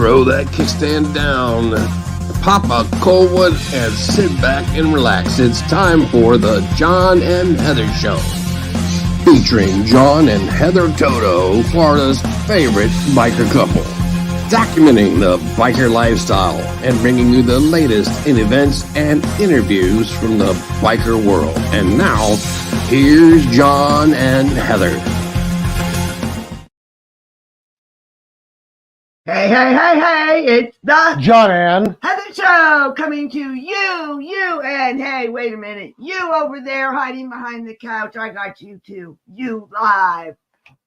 throw that kickstand down, pop a cold one, and sit back and relax. It's time for the John and Heather Show, featuring John and Heather Toto, Florida's favorite biker couple, documenting the biker lifestyle and bringing you the latest in events and interviews from the biker world. And now, here's John and Heather. Hey, it's the John and Heather Show coming to you, and hey, wait a minute. You over there hiding behind the couch, I got you too. You live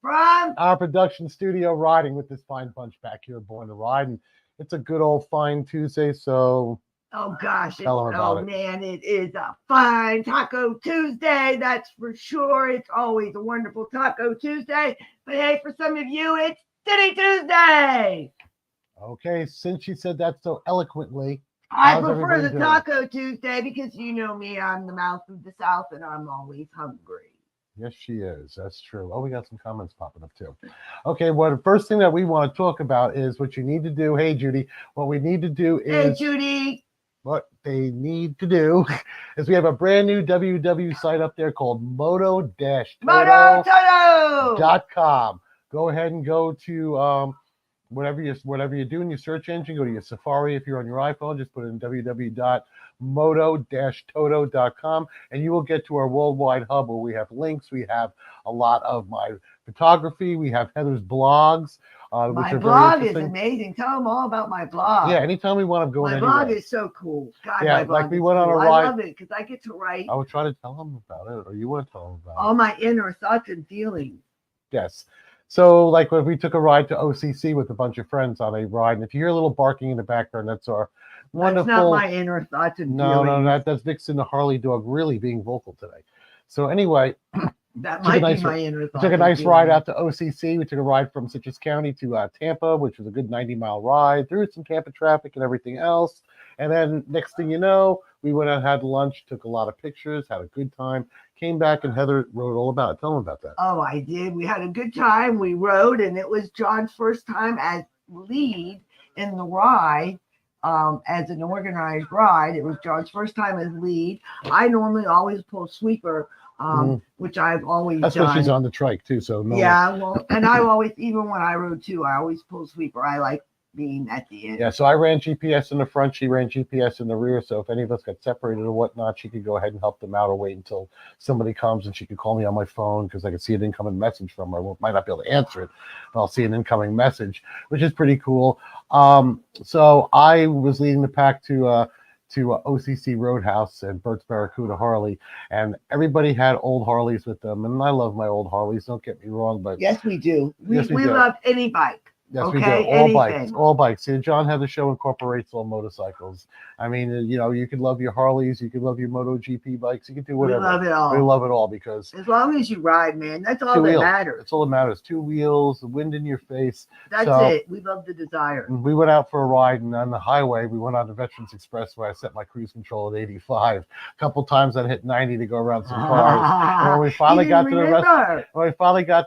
from our production studio, riding with this fine bunch back here, Born to Ride. And it's a good old fine Tuesday, so oh gosh, man, it is a fine Taco Tuesday, that's for sure. It's always a wonderful Taco Tuesday, but hey, for some of you, it's Titty Tuesday. Okay, since you said that so eloquently, I prefer the Taco Tuesday because you know me, I'm the mouth of the South and I'm always hungry. Yes, she is. That's true. Oh, we got some comments popping up too. Okay, well, the first thing that we want to talk about is what you need to do. Hey, Judy, what we need to do is... Hey, Judy. What they need to do is we have a brand new www site up there called moto-toto.com. Go ahead and go to whatever you're doing, your search engine, go to your Safari. If you're on your iPhone, just put in www.moto-toto.com and you will get to our worldwide hub where we have links. We have a lot of my photography. We have Heather's blogs. My blog is amazing. Tell them all about my blog. Yeah, anytime we want to go my blog is so cool. God, yeah, my blog like we went on a ride. I love it because I get to write. I would try to tell them about it, or you want to tell them about all my inner thoughts and feelings. Yes. So, like when we took a ride to OCC with a bunch of friends on a ride, and if you hear a little barking in the background, that's our wonderful. That's not my inner thoughts and feelings. No, that's Vixen, the Harley dog, really being vocal today. So anyway, that might be my inner thoughts. We took a nice ride out to OCC. We took a ride from Citrus County to Tampa, which was a good 90-mile ride through some Tampa traffic and everything else. And then next thing you know, we went out, had lunch, took a lot of pictures, had a good time, came back, and Heather wrote all about it. Tell them about that. Oh, I did. We had a good time. We rode, and it was John's first time as lead in the ride, as an organized ride. It was John's first time as lead. I normally always pull sweeper, which I've always done. That's what she's on the trike, too. So no. Yeah, well, and I always, even when I rode, too, I always pull sweeper. I like being at the end. Yeah, so I ran GPS in the front, she ran GPS in the rear, so if any of us got separated or whatnot, she could go ahead and help them out or wait until somebody comes, and she could call me on my phone because I could see an incoming message from her. I might not be able to answer it, but I'll see an incoming message, which is pretty cool. So I was leading the pack to OCC Roadhouse and Bert's Barracuda Harley, and everybody had old Harleys with them, and I love my old Harleys, don't get me wrong, but yes, we do. We love any bike. Yes, okay, we do. All bikes. See, John Heather Show incorporates all motorcycles. I mean, you know, you could love your Harleys, you could love your MotoGP bikes, you could do whatever. We love it all. We love it all because as long as you ride, man, that's all that matters. That's all that matters. Two wheels, the wind in your face. That's it. We love the desire. We went out for a ride, and on the highway, we went on the Veterans Expressway. I set my cruise control at 85. A couple times I hit 90 to go around some cars. And when we finally got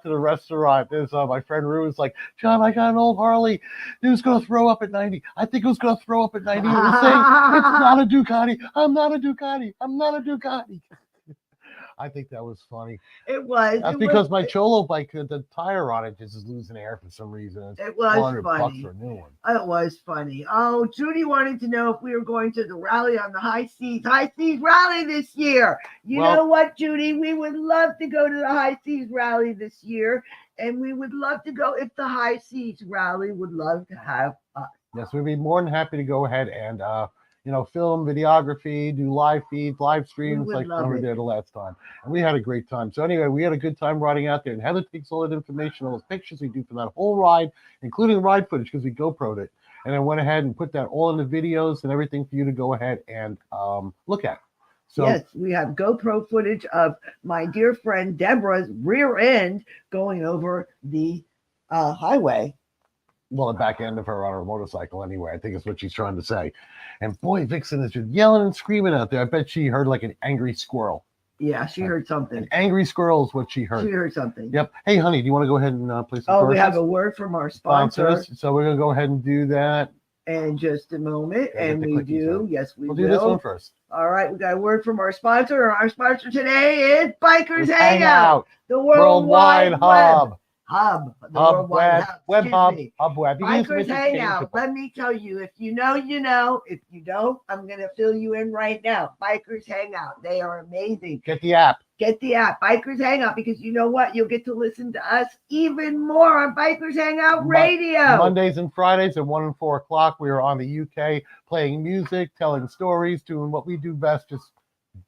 to the restaurant, there's my friend Rue was like, John, I got an old Harley. It was going to throw up at 90. I think it was going to throw up at 90. It was saying, it's not a Ducati. I'm not a Ducati. I think that was funny. It was. That's because my Cholo bike, the tire on it just is losing air for some reason. It was funny. For a new one. It was funny. Oh, Judy wanted to know if we were going to the rally on the High Seas rally this year. You know what, Judy? We would love to go to the High Seas rally this year, and we would love to go if the High Seas rally would love to have us. Yes, we'd be more than happy to go ahead and film, videography, do live feeds, live streams like we were there the last time. And we had a great time. So anyway, we had a good time riding out there. And Heather takes all that information, all those pictures we do for that whole ride, including ride footage because we GoPro'd it. And I went ahead and put that all in the videos and everything for you to go ahead and look at. So, yes, we have GoPro footage of my dear friend Deborah's rear end going over the highway. Well, the back end of her on her motorcycle anyway, I think is what she's trying to say. And boy, Vixen is just yelling and screaming out there. I bet she heard like an angry squirrel. Yeah, she heard something. An angry squirrel is what she heard. She heard something. Yep. Hey, honey, do you want to go ahead and play some we have a word from our sponsor. So we're going to go ahead and do that. In just a moment. And we do. Yes, we will. We'll do this one first. All right. We got a word from our sponsor. Our sponsor today is Bikers Hangout. The worldwide hub. Worldwide web hub. Bikers Hangout. Let me tell you, if you know, you know. If you don't, I'm going to fill you in right now. Bikers Hangout. They are amazing. Get the app. Get the app, Bikers Hangout, because you know what? You'll get to listen to us even more on Bikers Hangout Radio. Mondays and Fridays at 1 and 4 o'clock, we are on the UK playing music, telling stories, doing what we do best, just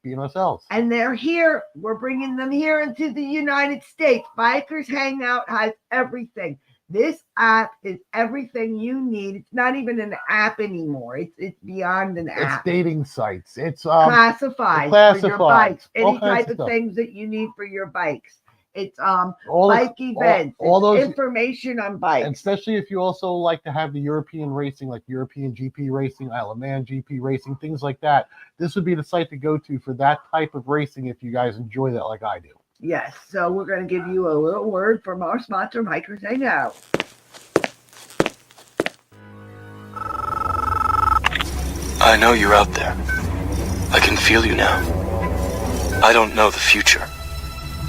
being ourselves. And they're here. We're bringing them here into the United States. Bikers Hangout has everything. This app is everything you need. It's not even an app anymore. It's beyond an app. It's dating sites. It's classified for your bikes. Any type of things that you need for your bikes. It's bike events. All those information on bikes. Especially if you also like to have the European racing, like European GP racing, Isle of Man GP racing, things like that. This would be the site to go to for that type of racing if you guys enjoy that like I do. Yes, so we're going to give you a little word from our sponsor, Bikers Hangout. I know you're out there. I can feel you now. I don't know the future.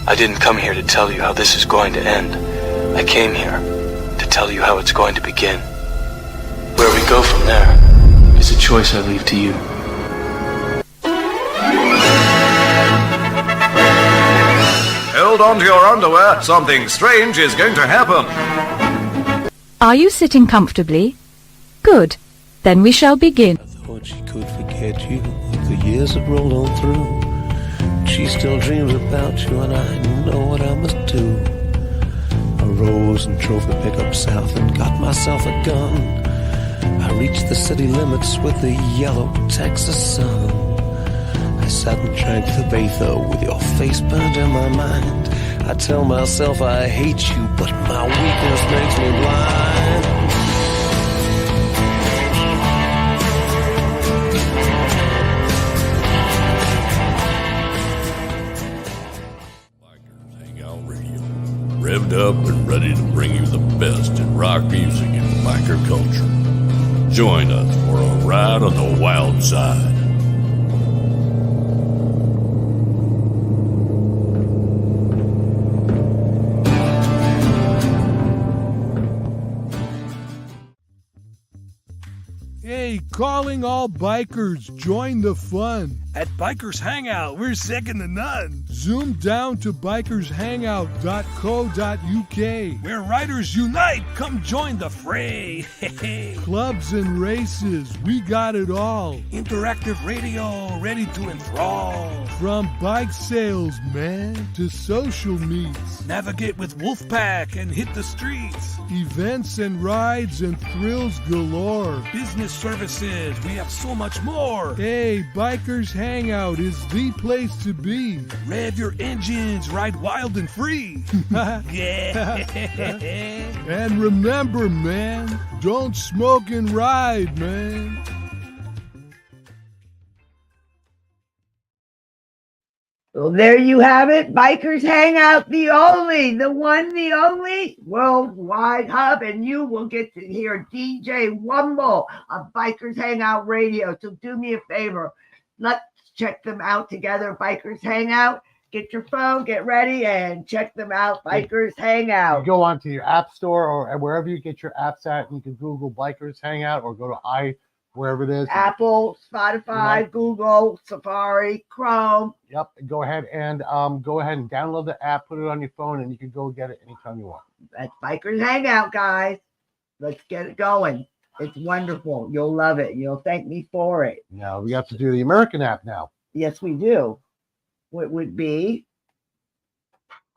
I didn't come here to tell you how this is going to end. I came here to tell you how it's going to begin. Where we go from there is a choice I leave to you. Hold on to your underwear. Something strange is going to happen. Are you sitting comfortably? Good. Then we shall begin. I thought she could forget you like the years have rolled on through. She still dreams about you and I know what I must do. I rose and drove the pickup south and got myself a gun. I reached the city limits with the yellow Texas sun. I sat and drank the Batho with your face burned in my mind. I tell myself I hate you, but my weakness makes me blind. Bikers Hangout Radio, revved up and ready to bring you the best in rock music and biker culture. Join us for a ride on the wild side. Hey, calling all bikers, join the fun. At Bikers Hangout, we're second to none. Zoom down to bikershangout.co.uk. Where riders unite, come join the fray. Clubs and races, we got it all. Interactive radio, ready to enthrall. From bike sales, man, to social meets. Navigate with Wolfpack and hit the streets. Events and rides and thrills galore. Business services, we have so much more. Hey, Bikers Hangout is the place to be. Rev your engines, ride wild and free. Yeah. And remember, man, don't smoke and ride, man. Well, there you have it. Bikers Hangout, the one, the only worldwide hub. And you will get to hear DJ Wumble of Bikers Hangout Radio. So do me a favor. Let's check them out together. Bikers Hangout. Get your phone, get ready, and check them out. Bikers Hangout. You go onto your app store or wherever you get your apps at, and you can Google Bikers Hangout or go to wherever it is. Apple, Spotify, Google, Safari, Chrome. Yep. Go ahead and download the app, put it on your phone, and you can go get it anytime you want. That's Bikers Hangout, guys. Let's get it going. It's wonderful. You'll love it. You'll thank me for it. Now we have to do the American app now. Yes, we do. What would be?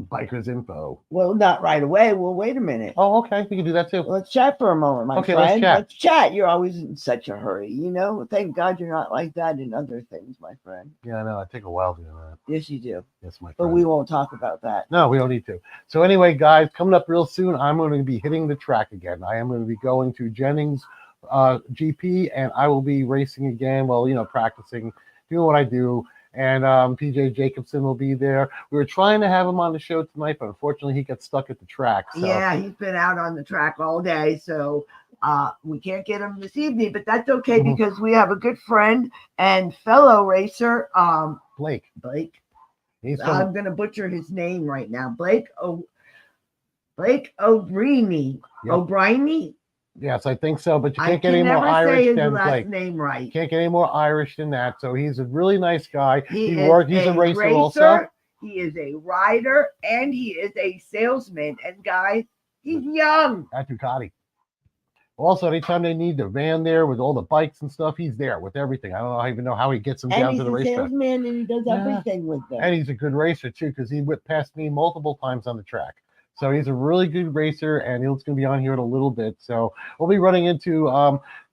Bikers Info. Well, not right away. Well, wait a minute. Oh, okay. We can do that too. Let's chat for a moment, my friend. Let's chat. You're always in such a hurry, you know. Thank God you're not like that in other things, my friend. Yeah, I know. I take a while doing that. Yes, you do. Yes, my friend. But we won't talk about that. No, we don't need to. So anyway, guys, coming up real soon, I'm going to be hitting the track again. I am going to be going to Jennings GP, and I will be racing again. Well, practicing, doing what I do. and PJ Jacobson will be there. We were trying to have him on the show tonight, but unfortunately he got stuck at the track. So. Yeah, he's been out on the track all day, so we can't get him this evening, but that's okay because we have a good friend and fellow racer, Blake. I'm going to butcher his name right now. Blake O'Brien. Yep. O'Brien? Yes, I think so, but you can't get any more Irish than Blake. Name right. Can't get any more Irish than that. So he's a really nice guy. He's a racer also. He is a rider and he is a salesman. And guys, he's young. At Ducati. Also, anytime they need the van there with all the bikes and stuff, he's there with everything. I don't even know how he gets them down to the racetrack. He's a salesman and he does everything with them. And he's a good racer too, because he went past me multiple times on the track. So he's a really good racer, and he's going to be on here in a little bit. So we'll be running into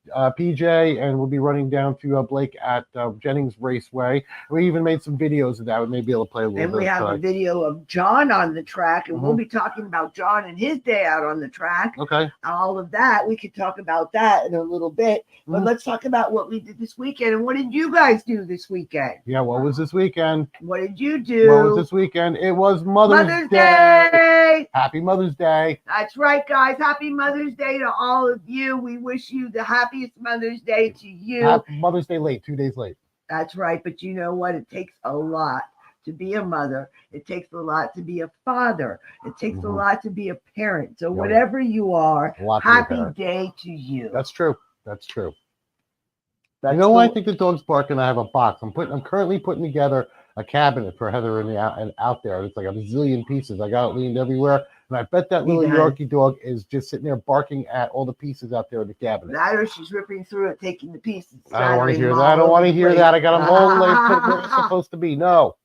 PJ, and we'll be running down to Blake at Jennings Raceway. We even made some videos of that. We may be able to play a little bit. And we have a video of John on the track, and we'll be talking about John and his day out on the track. Okay. All of that. We could talk about that in a little bit. But let's talk about what we did this weekend. And what did you guys do this weekend? Yeah, what was this weekend? What did you do? What was this weekend? It was Mother's Day. Happy Mother's Day. That's right, guys. Happy Mother's Day to all of you. We wish you the happiest Mother's Day to you. Happy Mother's Day late, 2 days late. That's right. But you know what? It takes a lot to be a mother. It takes a lot to be a father. It takes a lot to be a parent. So whatever you are, happy day to you. That's true. That's true. You know why I think the dog's barking? I have a box. I'm currently putting together a cabinet for Heather and out there. It's like a bazillion pieces. I got it leaned everywhere. And I bet that little Yorkie dog is just sitting there barking at all the pieces out there in the cabinet. That or she's ripping through it, taking the pieces. I don't want to hear that. I don't want to hear that. I got them all put where it's supposed to be. No.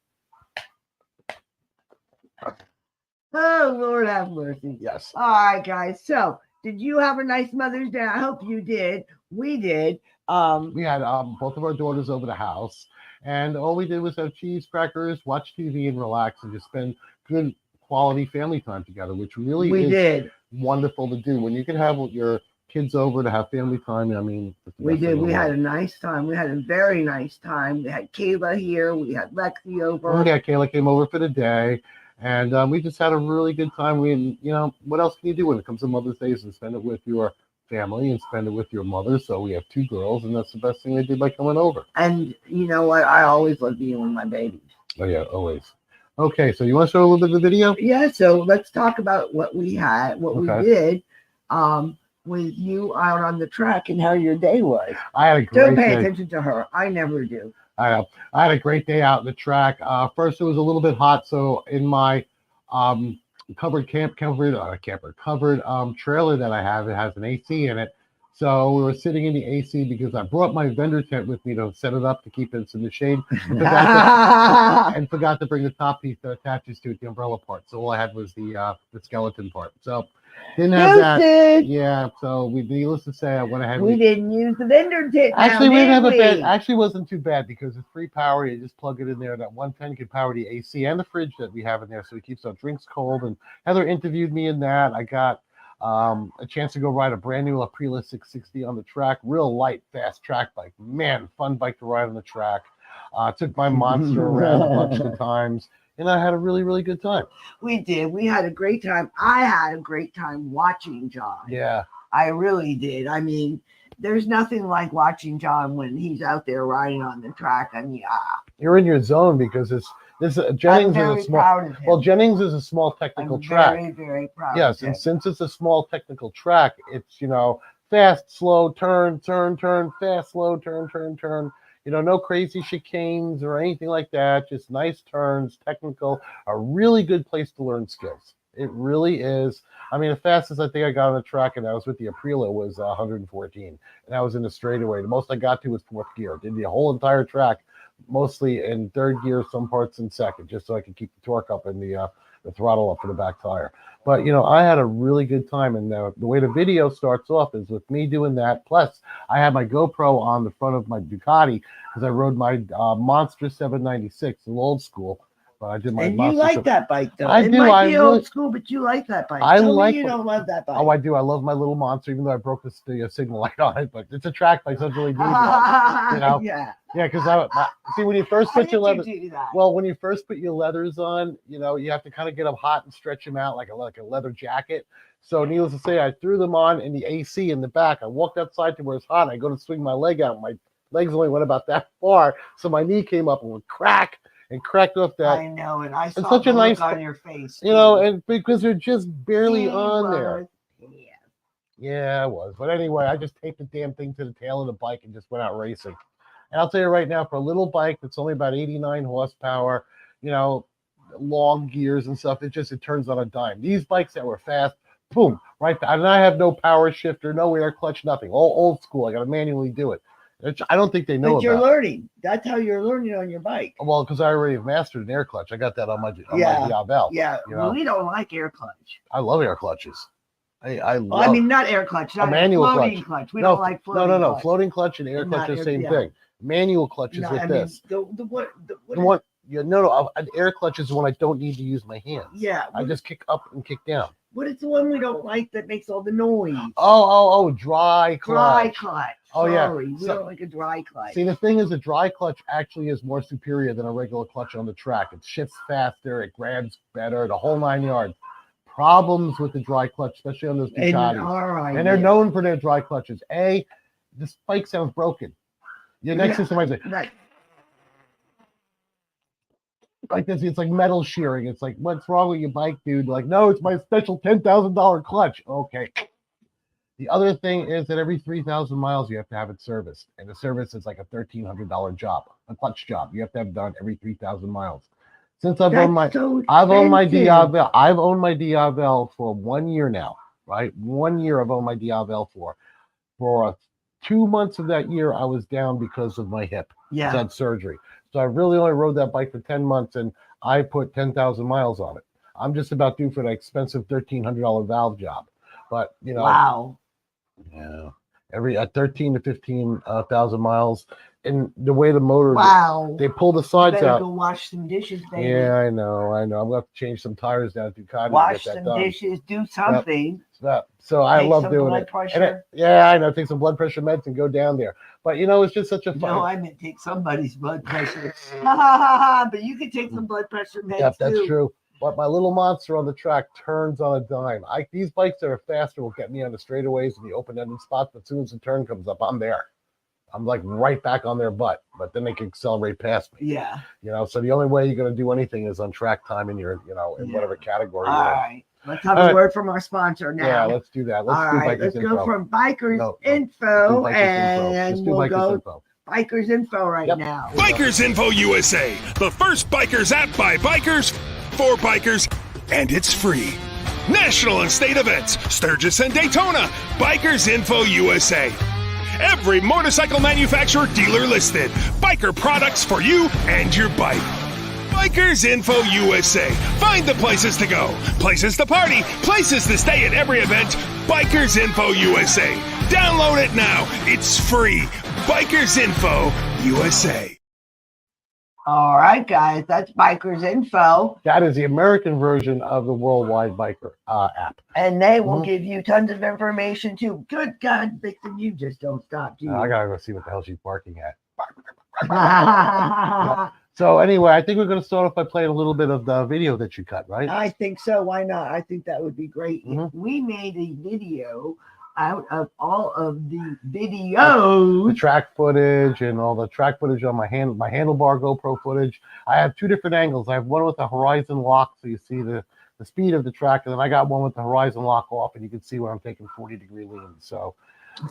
Oh, Lord have mercy. Yes. All right, guys. So, did you have a nice Mother's Day? I hope you did. We did. We had both of our daughters over the house, and all we did was have cheese, crackers, watch TV, and relax, and just spend good quality family time together, which really is wonderful to do. When you can have your kids over to have family time, I mean, we did. We had a nice time. We had a very nice time. We had Kayla here. We had Lexi over. Oh, yeah, Kayla came over for the day. And we just had a really good time. What else can you do when it comes to Mother's Day? And spend it with your family and spend it with your mother. So we have 2 girls, and that's the best thing they did by coming over. And you know what? I always love being with my babies. Oh, yeah, always. Okay, so you want to show a little bit of the video? Yeah, so let's talk about what we had, we did with you out on the track and how your day was. I had a great Don't pay day. attention to her. I never do. I had a great day out on the track. First, it was a little bit hot, so in my covered trailer that I have, it has an AC in it. So we were sitting in the AC because I brought my vendor tent with me to set it up to keep it in the shade, and forgot to bring the top piece that attaches to it, the umbrella part. So all I had was the skeleton part. So didn't have that. Yeah. So needless to say, I went ahead. We didn't use the vendor tent. Actually, we didn't have a bed. Actually, it wasn't too bad because it's free power. You just plug it in there. That 110 can power the AC and the fridge that we have in there, so it keeps our drinks cold. And Heather interviewed me in that. I got a chance to go ride a brand new Aprilia 660 on the track. Real light, fast track bike. Man, fun bike to ride on the track. Took my monster around a bunch of times. And I had a really, really good time. We did. We had a great time. I had a great time watching John. Yeah. I really did. I mean, there's nothing like watching John when he's out there riding on the track. I mean, you're in your zone because Jennings is a small. Well, Jennings is a small technical track. Very, very proud. Yes, and since it's a small technical track, it's fast, slow, turn, fast, slow, turn. No crazy chicanes or anything like that. Just nice turns, technical. A really good place to learn skills. It really is. I mean, the fastest I think I got on the track, and that was with the Aprilia, was 114. And I was in the straightaway. The most I got to was 4th gear. Did the whole entire track, mostly in 3rd gear, some parts in 2nd, just so I could keep the torque up and the throttle up for the back tire. But, I had a really good time. And the way the video starts off is with me doing that. Plus, I had my GoPro on the front of my Ducati because I rode my Monster 796, the old school. But I did my. And you like that bike, though. I it do. might be I old really, school, but you like that bike. I Tell like. me you don't love that bike. Oh, I do. I love my little monster, even though I broke the signal light on it. But it's a track bike, so it's really neat. You know? Yeah. Yeah, because I see when you first How put your leather. do that? Well, when you first put your leathers on, you know, you have to kind of get them hot and stretch them out like a leather jacket. So needless to say, I threw them on in the AC in the back. I walked outside to where it's hot. I go to swing my leg out. My legs only went about that far, so my knee came up and went crack and cracked off that. I know, and I saw such the a nice look on your face. You know, and because they're just barely Yeah, on there. Yeah. Yeah, it was. But anyway, I just taped the damn thing to the tail of the bike and just went out racing. And I'll tell you right now, for a little bike that's only about 89 horsepower, you know, long gears and stuff, it turns on a dime. These bikes that were fast, boom, right there. And I have no power shifter, no air clutch, nothing. All old school. I got to manually do it. I don't think they know But you're about it. learning. That's how you're learning on your bike. Well, because I already have mastered an air clutch. I got that on my Diavel. Yeah, you know? we don't like air clutch. I love air clutches. I love. Well, I mean, not air clutch, not a manual floating clutch. We don't like floating No. clutch. Floating clutch and air clutch are the same thing. Manual clutch is with this. An air clutch is one I don't need to use my hands. Yeah. I just kick up and kick down. What is the one we don't like that makes all the noise? Oh, dry clutch. Dry clutch. Oh, yeah. Sorry, we don't like a dry clutch. See, the thing is, a dry clutch actually is more superior than a regular clutch on the track. It shifts faster, it grabs better, the whole 9 yards. Problems with the dry clutch, especially on those Ducatis. And they're known for their dry clutches. This bike sounds broken. Your next to somebody say, like this, it's like metal shearing. It's like, what's wrong with your bike, dude? Like, no, it's my special $10,000 clutch. Okay. The other thing is that every 3,000 miles you have to have it serviced, and the service is like a $1,300 job, a clutch job. You have to have it done every 3,000 mials. Since I've owned my Diavel for 1 year now, right? 1 year I've owned my Diavel for. For 2 months of that year, I was down because of my hip. Yeah. I had surgery. So I really only rode that bike for 10 months, and I put 10,000 miles on it. I'm just about due for that expensive $1,300 valve job. But, you know. Wow. Yeah. Every 13 to 15,000 miles. And the way the motor, they pull the sides out. Go wash some dishes, baby. Yeah, I know. I'm going to have to change some tires down at Ducati. Wash some dishes, do something. Yep. So I love doing it. Yeah, I know. Take some blood pressure meds and go down there. But, you know, it's just such a fun. No, I meant take somebody's blood pressure. But you can take some blood pressure meds, Yep, that's true. But my little monster on the track turns on a dime. These bikes that are faster will get me on the straightaways and the open-ended spots. But as soon as the turn comes up, I'm there. I'm like right back on their butt, but then they can accelerate past me. Yeah. You know, so the only way you're going to do anything is on track time in your, you know, in whatever category you're in. All right. Let's have a word from our sponsor now. Yeah, let's do that. Let's go from Bikers Info and we'll go Bikers Info right now. Bikers Info USA, the first bikers app by bikers, for bikers, and it's free. National and state events, Sturgis and Daytona, Bikers Info USA. Every motorcycle manufacturer dealer listed. Biker products for you and your bike. Bikers Info USA. Find the places to go, places to party, places to stay at every event. Bikers Info USA. Download it now. It's free. Bikers Info USA. All right, guys, that's Bikers Info. That is the American version of the Worldwide Biker app. And they will give you tons of information, too. Good God, Vixen, you just don't stop, do you? I got to go see what the hell she's barking at. So anyway, I think we're going to start off by playing a little bit of the video that you cut, right? I think so. Why not? I think that would be great. We made a video out of all of the videos, the track footage and all the track footage on my handlebar GoPro footage. I have two different angles. I have one with the horizon lock, so you see the speed of the track, and then I got one with the horizon lock off, and you can see where I'm taking 40-degree leans. So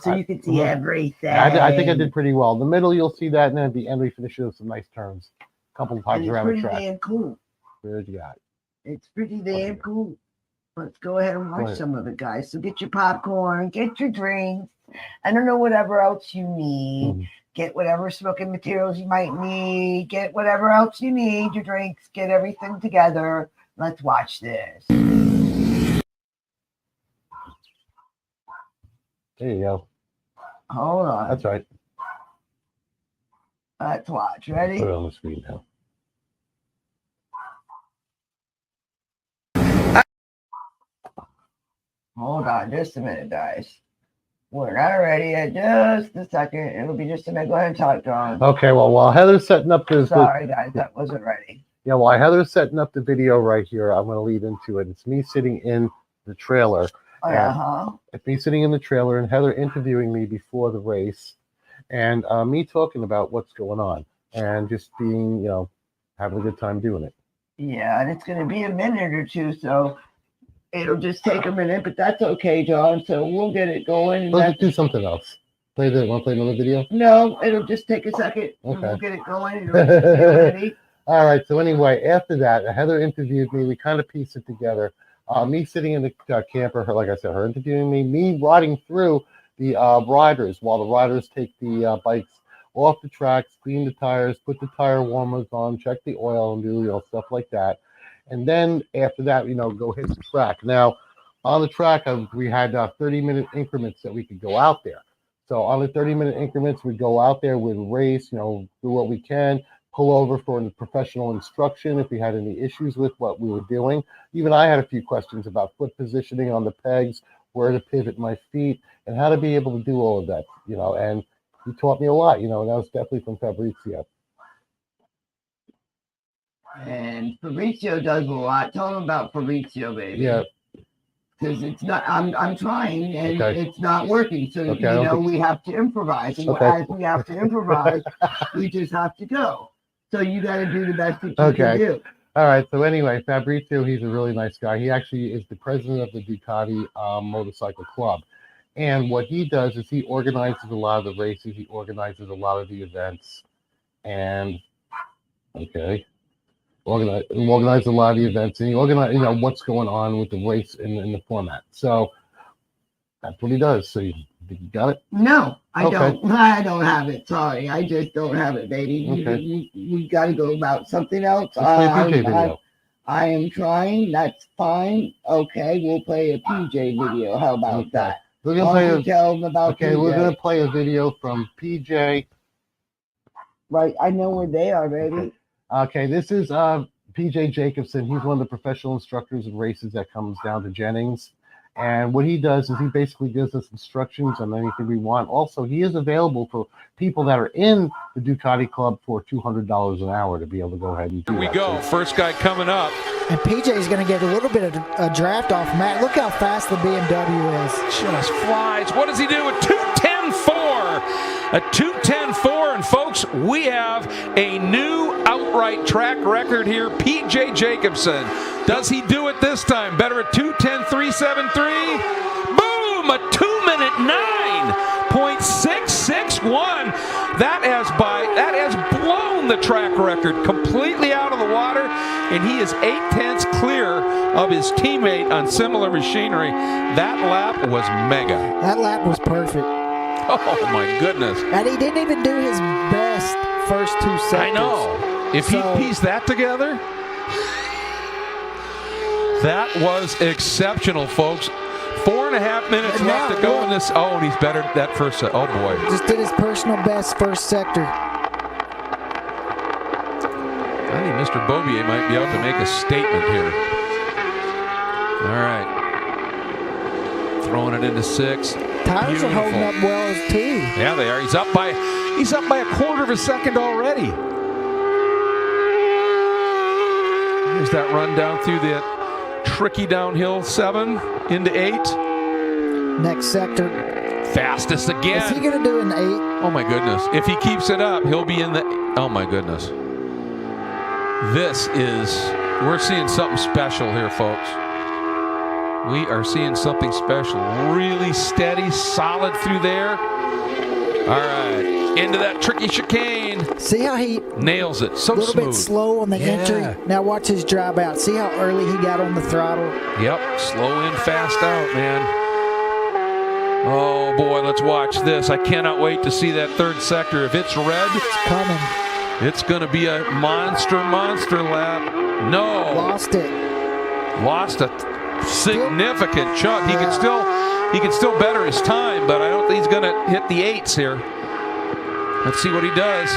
you can see everything. I think I did pretty well. In the middle, you'll see that, and then at the end, we finish it with some nice turns, a couple of times around the track. It's pretty damn cool. Where's you got? It's pretty damn cool. Let's go ahead and watch some of it, guys. So get your popcorn, get your drinks. I don't know, whatever else you need. Get whatever smoking materials you might need. Get whatever else you need, your drinks. Get everything together. Let's watch this. There you go. Hold on. That's right. Let's watch. Ready? Put it on the screen now. Hold on just a minute, guys. We're not ready yet. Just a second. It'll be just a minute. Go ahead and talk, John. Okay, well, while Heather's setting up this... Sorry, guys. That wasn't ready. Yeah, while Heather's setting up the video right here, I'm going to lead into it. It's me sitting in the trailer. It's me sitting in the trailer and Heather interviewing me before the race and me talking about what's going on and just being, having a good time doing it. Yeah, and it's going to be a minute or two, so it'll just take a minute, but that's okay, John. So we'll get it going. Let's do something else. Want to play another video? No, it'll just take a second. Okay. We'll get it going. It'll just be ready. All right. So anyway, after that, Heather interviewed me. We kind of pieced it together. Me sitting in the camper, like I said, her interviewing me riding through the riders while the riders take the bikes off the tracks, clean the tires, put the tire warmers on, check the oil, and do stuff like that. And then after that, go hit the track. Now, on the track, we had 30-minute increments that we could go out there. So on the 30-minute increments, we'd go out there, we'd race, do what we can, pull over for professional instruction if we had any issues with what we were doing. Even I had a few questions about foot positioning on the pegs, where to pivot my feet, and how to be able to do all of that, and he taught me a lot, and that was definitely from Fabrizio. And Fabrizio does a lot. Tell him about Fabrizio, baby. Yeah. Because it's not, I'm trying and it's not working. So, we have to improvise. And as we have to improvise, we just have to go. So you got to do the best that you can do. All right. So anyway, Fabrizio, he's a really nice guy. He actually is the president of the Ducati motorcycle club. And what he does is he organizes a lot of the races. He organizes a lot of the events. And, organize a lot of the events, and he organize, what's going on with the race in the format. So that's what he does. So you got it? No, I don't. I don't have it. Sorry, I just don't have it, baby. We got to go about something else. I am trying. That's fine. Okay, we'll play a PJ video. How about that? We're gonna tell them about PJ. We're gonna play a video from PJ. Right, I know where they are, baby. Okay, this is PJ Jacobson. He's one of the professional instructors of races that comes down to Jennings. And what he does is he basically gives us instructions on anything we want. Also, he is available for people that are in the Ducati club for $200 an hour to be able to go ahead and do that. Here we go. First guy coming up. And PJ is going to get a little bit of a draft off Matt. Look how fast the BMW is. Just flies. What does he do? A 2:10.4. A 2:10.4. And folks, we have a new outright track record here. PJ Jacobson. Does he do it this time? Better at 2:10.373. Boom! A 2-minute 9.661. That has blown the track record completely out of the water, and he is 0.8 clear of his teammate on similar machinery. That lap was mega. That lap was perfect. Oh my goodness! And he didn't even do his best first two sectors. I know. If he pieced that together. That was exceptional, folks. 4.5 minutes left to go in this. Oh, and he's better at that first set. Oh, boy. Just did his personal best first sector. I think Mr. Bobier might be able to make a statement here. All right. Throwing it into 6. Tires are holding up well as 2. Yeah, they are. He's up by a 1/4 of a second already. Here's that run down through the tricky downhill 7 into 8. Next sector. Fastest again. Is he going to do an 8? Oh my goodness. If he keeps it up, he'll be in the... Oh my goodness. We're seeing something special here, folks. We are seeing something special. Really steady, solid through there. All right. Into that tricky chicane. See how he nails it. So smooth. A little bit slow on the entry. Now watch his drive out. See how early he got on the throttle? Yep. Slow in, fast out, man. Oh, boy. Let's watch this. I cannot wait to see that third sector. If it's red, it's coming. It's going to be a monster lap. No. Lost it. Lost a significant chunk. He can still better his time, but I don't think he's going to hit the 8s here. Let's see what he does.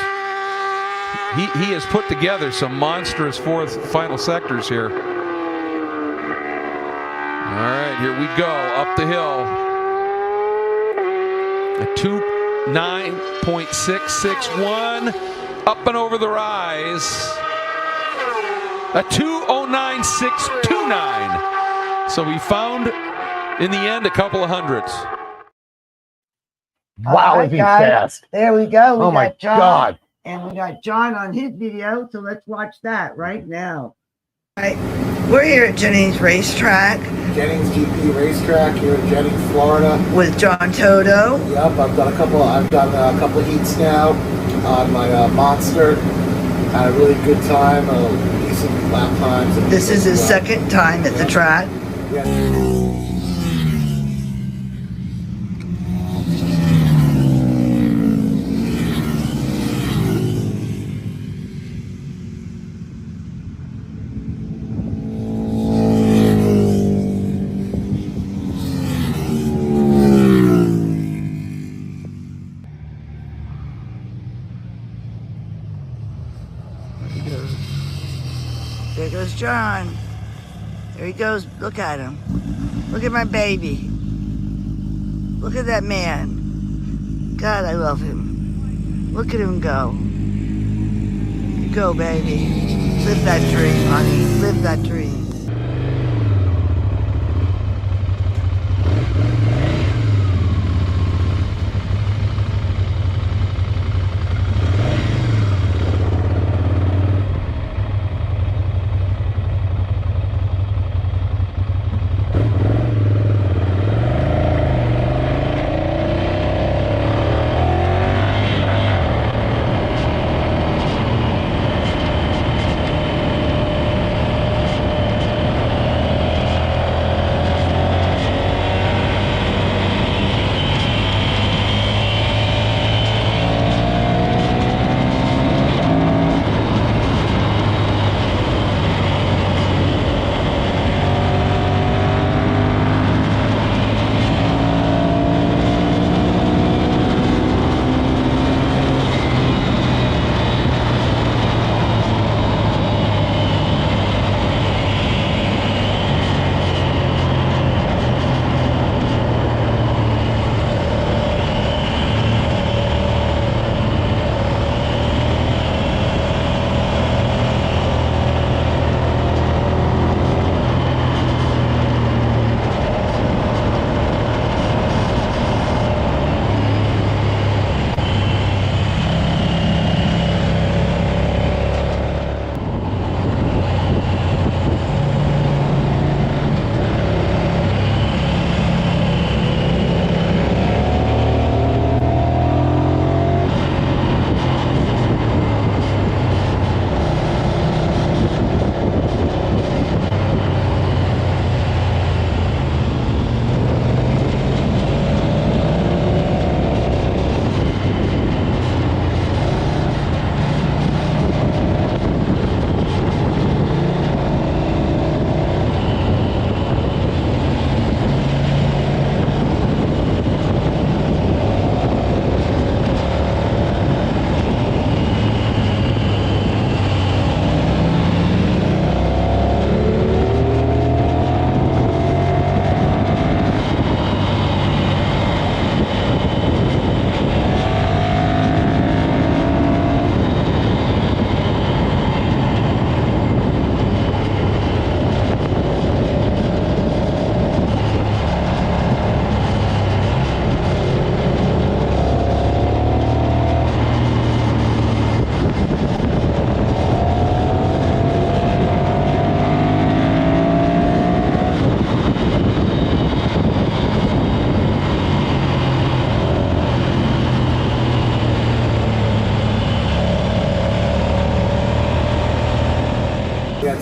He has put together some monstrous final sectors here. right, here we go. Up the hill. A 2:09.661. Up and over the rise. A 2:09.629. So we found, in the end, a couple of hundreds. Wow, is he fast. There we go. We Oh, my got John, God. And we got John on his video, so let's watch that right now. All right, we're here at Jennings Racetrack. JenningsGP Racetrack here in Jennings, Florida. With John Toto. Yep, I've done a couple of heats now on my Monster. Had a really good time, decent lap times. This is his second time at the track. Yeah. There goes John. There he goes. Look at him. Look at my baby. Look at that man. God, I love him. Look at him go. You go, baby. Live that dream, honey. Live that dream.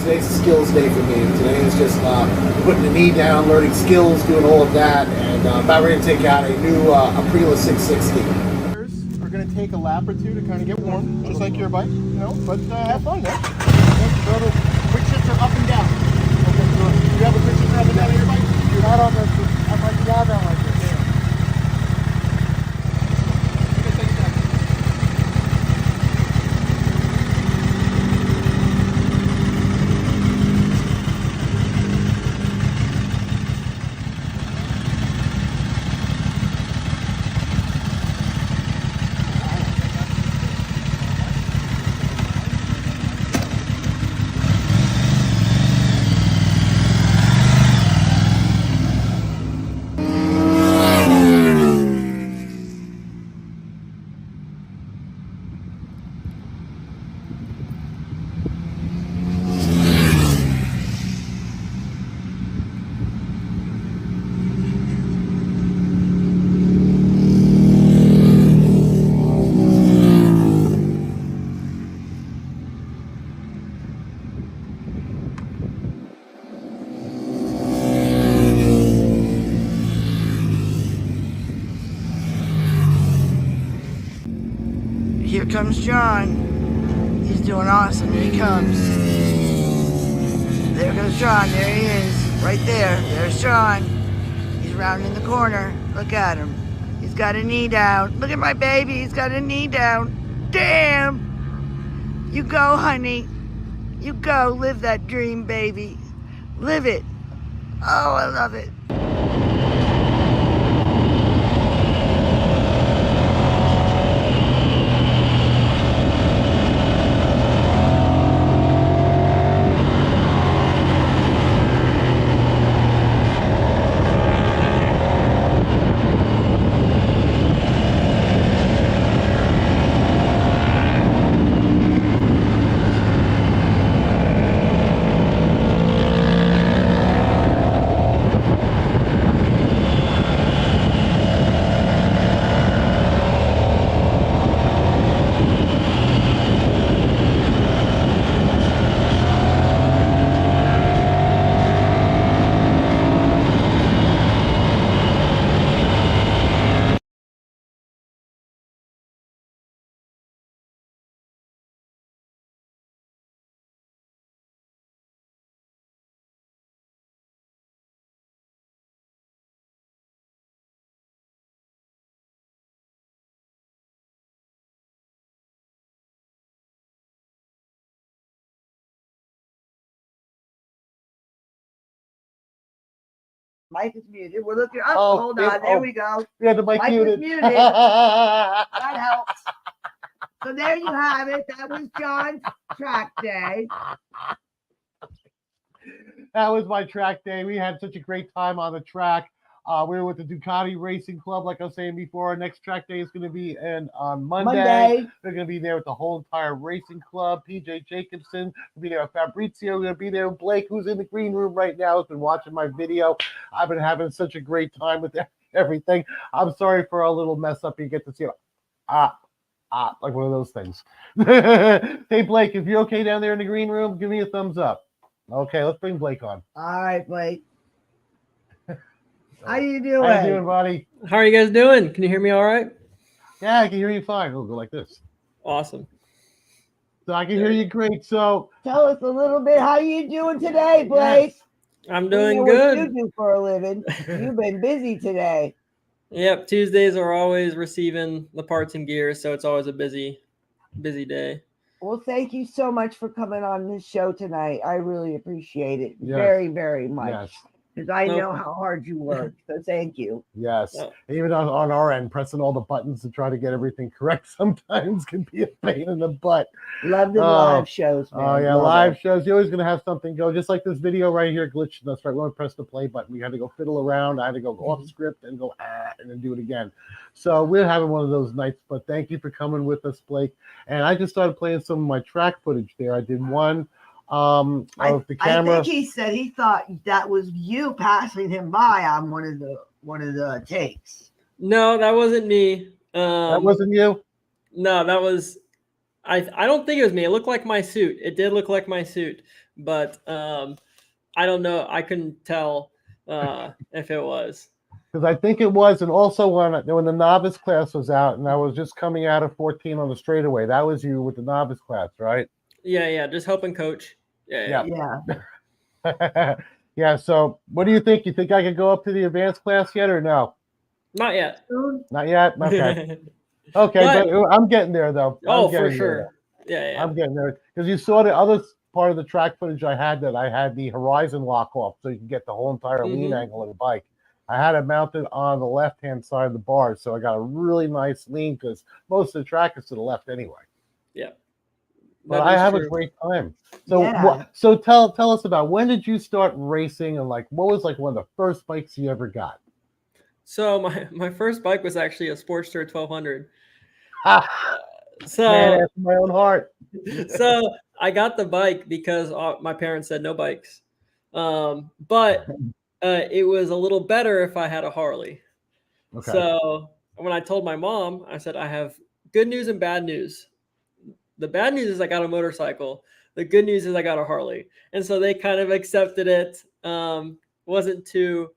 Today's a skills day for me. Today is just putting the knee down, learning skills, doing all of that, and about ready to take out a new Aprilia 660. We're going to take a lap or two to kind of get warm, just like your bike, you know, but have fun, man. Quick shifts are up and down. Okay, so you have a quick shifter up and down on your bike? Not on this. I'm like, yeah, down like this. comes John. He's doing awesome. Here he comes. There goes John. There he is. Right there. There's John. He's rounding the corner. Look at him. He's got a knee down. Look at my baby. He's got a knee down. Damn. You go, honey. You go. Live that dream, baby. Live it. Oh, I love it. Mike is muted. We're looking up. Oh, hold on. There we go. Yeah, the mic muted. Was muted. That helps. So there you have it. That was John's track day. That was my track day. We had such a great time on the track. We were with the Ducati Racing Club, like I was saying before. Our next track day is going to be on Monday. They're going to be there with the whole entire racing club. PJ Jacobson will be there with Fabrizio. We're going to be there with Blake, who's in the green room right now, has been watching my video. I've been having such a great time with everything. I'm sorry for a little mess up. You get to see like one of those things. Hey, Blake, if you're okay down there in the green room, give me a thumbs up. Okay, let's bring Blake on. All right, Blake. How you doing? How you doing, buddy? How are you guys doing? Can you hear me all right? Yeah, I can hear you fine. We'll go like this. Awesome. So I can hear you great. So tell us a little bit. How you doing today, Blake? Yes. I'm doing good. What you do for a living? You've been busy today. Yep. Tuesdays are always receiving the parts and gear, so it's always a busy day. Well, thank you so much for coming on this show tonight. I really appreciate it very, very much. Yes. Because I know how hard you work. So thank you. Yes. Even on our end, pressing all the buttons to try to get everything correct sometimes can be a pain in the butt. Love the live shows, man. Oh, yeah. Live shows. You're always going to have something go. Just like this video right here glitched us, right? When we pressed the play button, we had to go fiddle around. I had to go off script and go, and then do it again. So we're having one of those nights. But thank you for coming with us, Blake. And I just started playing some of my track footage there. I did one. Of the camera. I think he said he thought that was you passing him by on one of the takes. No, that wasn't me. That wasn't you? No, that was I don't think it was me. It looked like my suit. It did look like my suit, but I don't know. I couldn't tell if it was. Because I think it was, and also when the novice class was out and I was just coming out of 14 on the straightaway, that was you with the novice class, right? Yeah, just helping coach. Yeah. Yeah, so what do you think? You think I could go up to the advanced class yet or no? Not yet. Not yet? Okay. Okay, but I'm getting there, though. For sure. Yeah. I'm getting there. Because you saw the other part of the track footage I had the horizon lock off so you can get the whole entire lean angle of the bike. I had it mounted on the left-hand side of the bar, so I got a really nice lean because most of the track is to the left anyway. Yeah. But I have a great time. So so tell us about when did you start racing and like what was like one of the first bikes you ever got? So my first bike was actually a Sportster 1200. Man, that's my own heart. So I got the bike because my parents said no bikes. But it was a little better if I had a Harley. Okay. So when I told my mom, I said I have good news and bad news. The bad news is I got a motorcycle. The good news is I got a Harley. And so they kind of accepted it. Wasn't too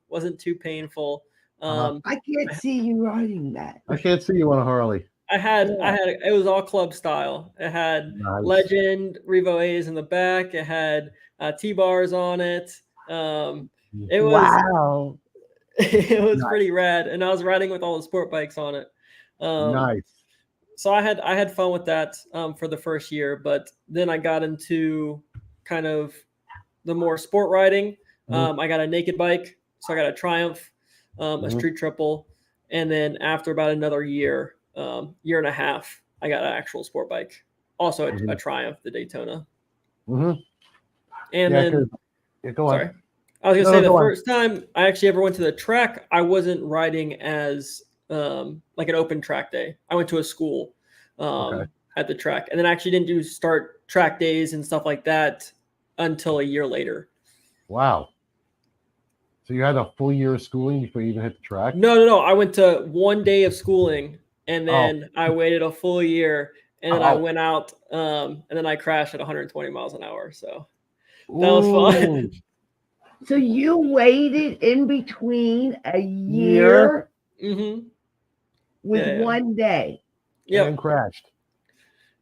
painful. I can't see you riding that. I can't see you on a Harley. I had it was all club style. It had Nice. Legend Revo A's in the back. It had T-bars on it. It was Wow. it was Nice. pretty rad, and I was riding with all the sport bikes on it. Nice. So I had fun with that for the first year, but then I got into kind of the more sport riding. I got a naked bike, so I got a Triumph, a Street Triple, and then after about another year and a half, I got an actual sport bike, also a Triumph, the Daytona. Mm-hmm. And then, go on. sorry, I was gonna say the first time I actually ever went to the track, I wasn't riding as like an open track day. I went to a school at the track, and then I actually didn't start track days and stuff like that until a year later. Wow. So you had a full year of schooling before you even hit the track? No. I went to 1 day of schooling, and then I waited a full year, and then I went out, and then I crashed at 120 miles an hour. So that was fun. So you waited in between a year with 1 day. Yep. And crashed.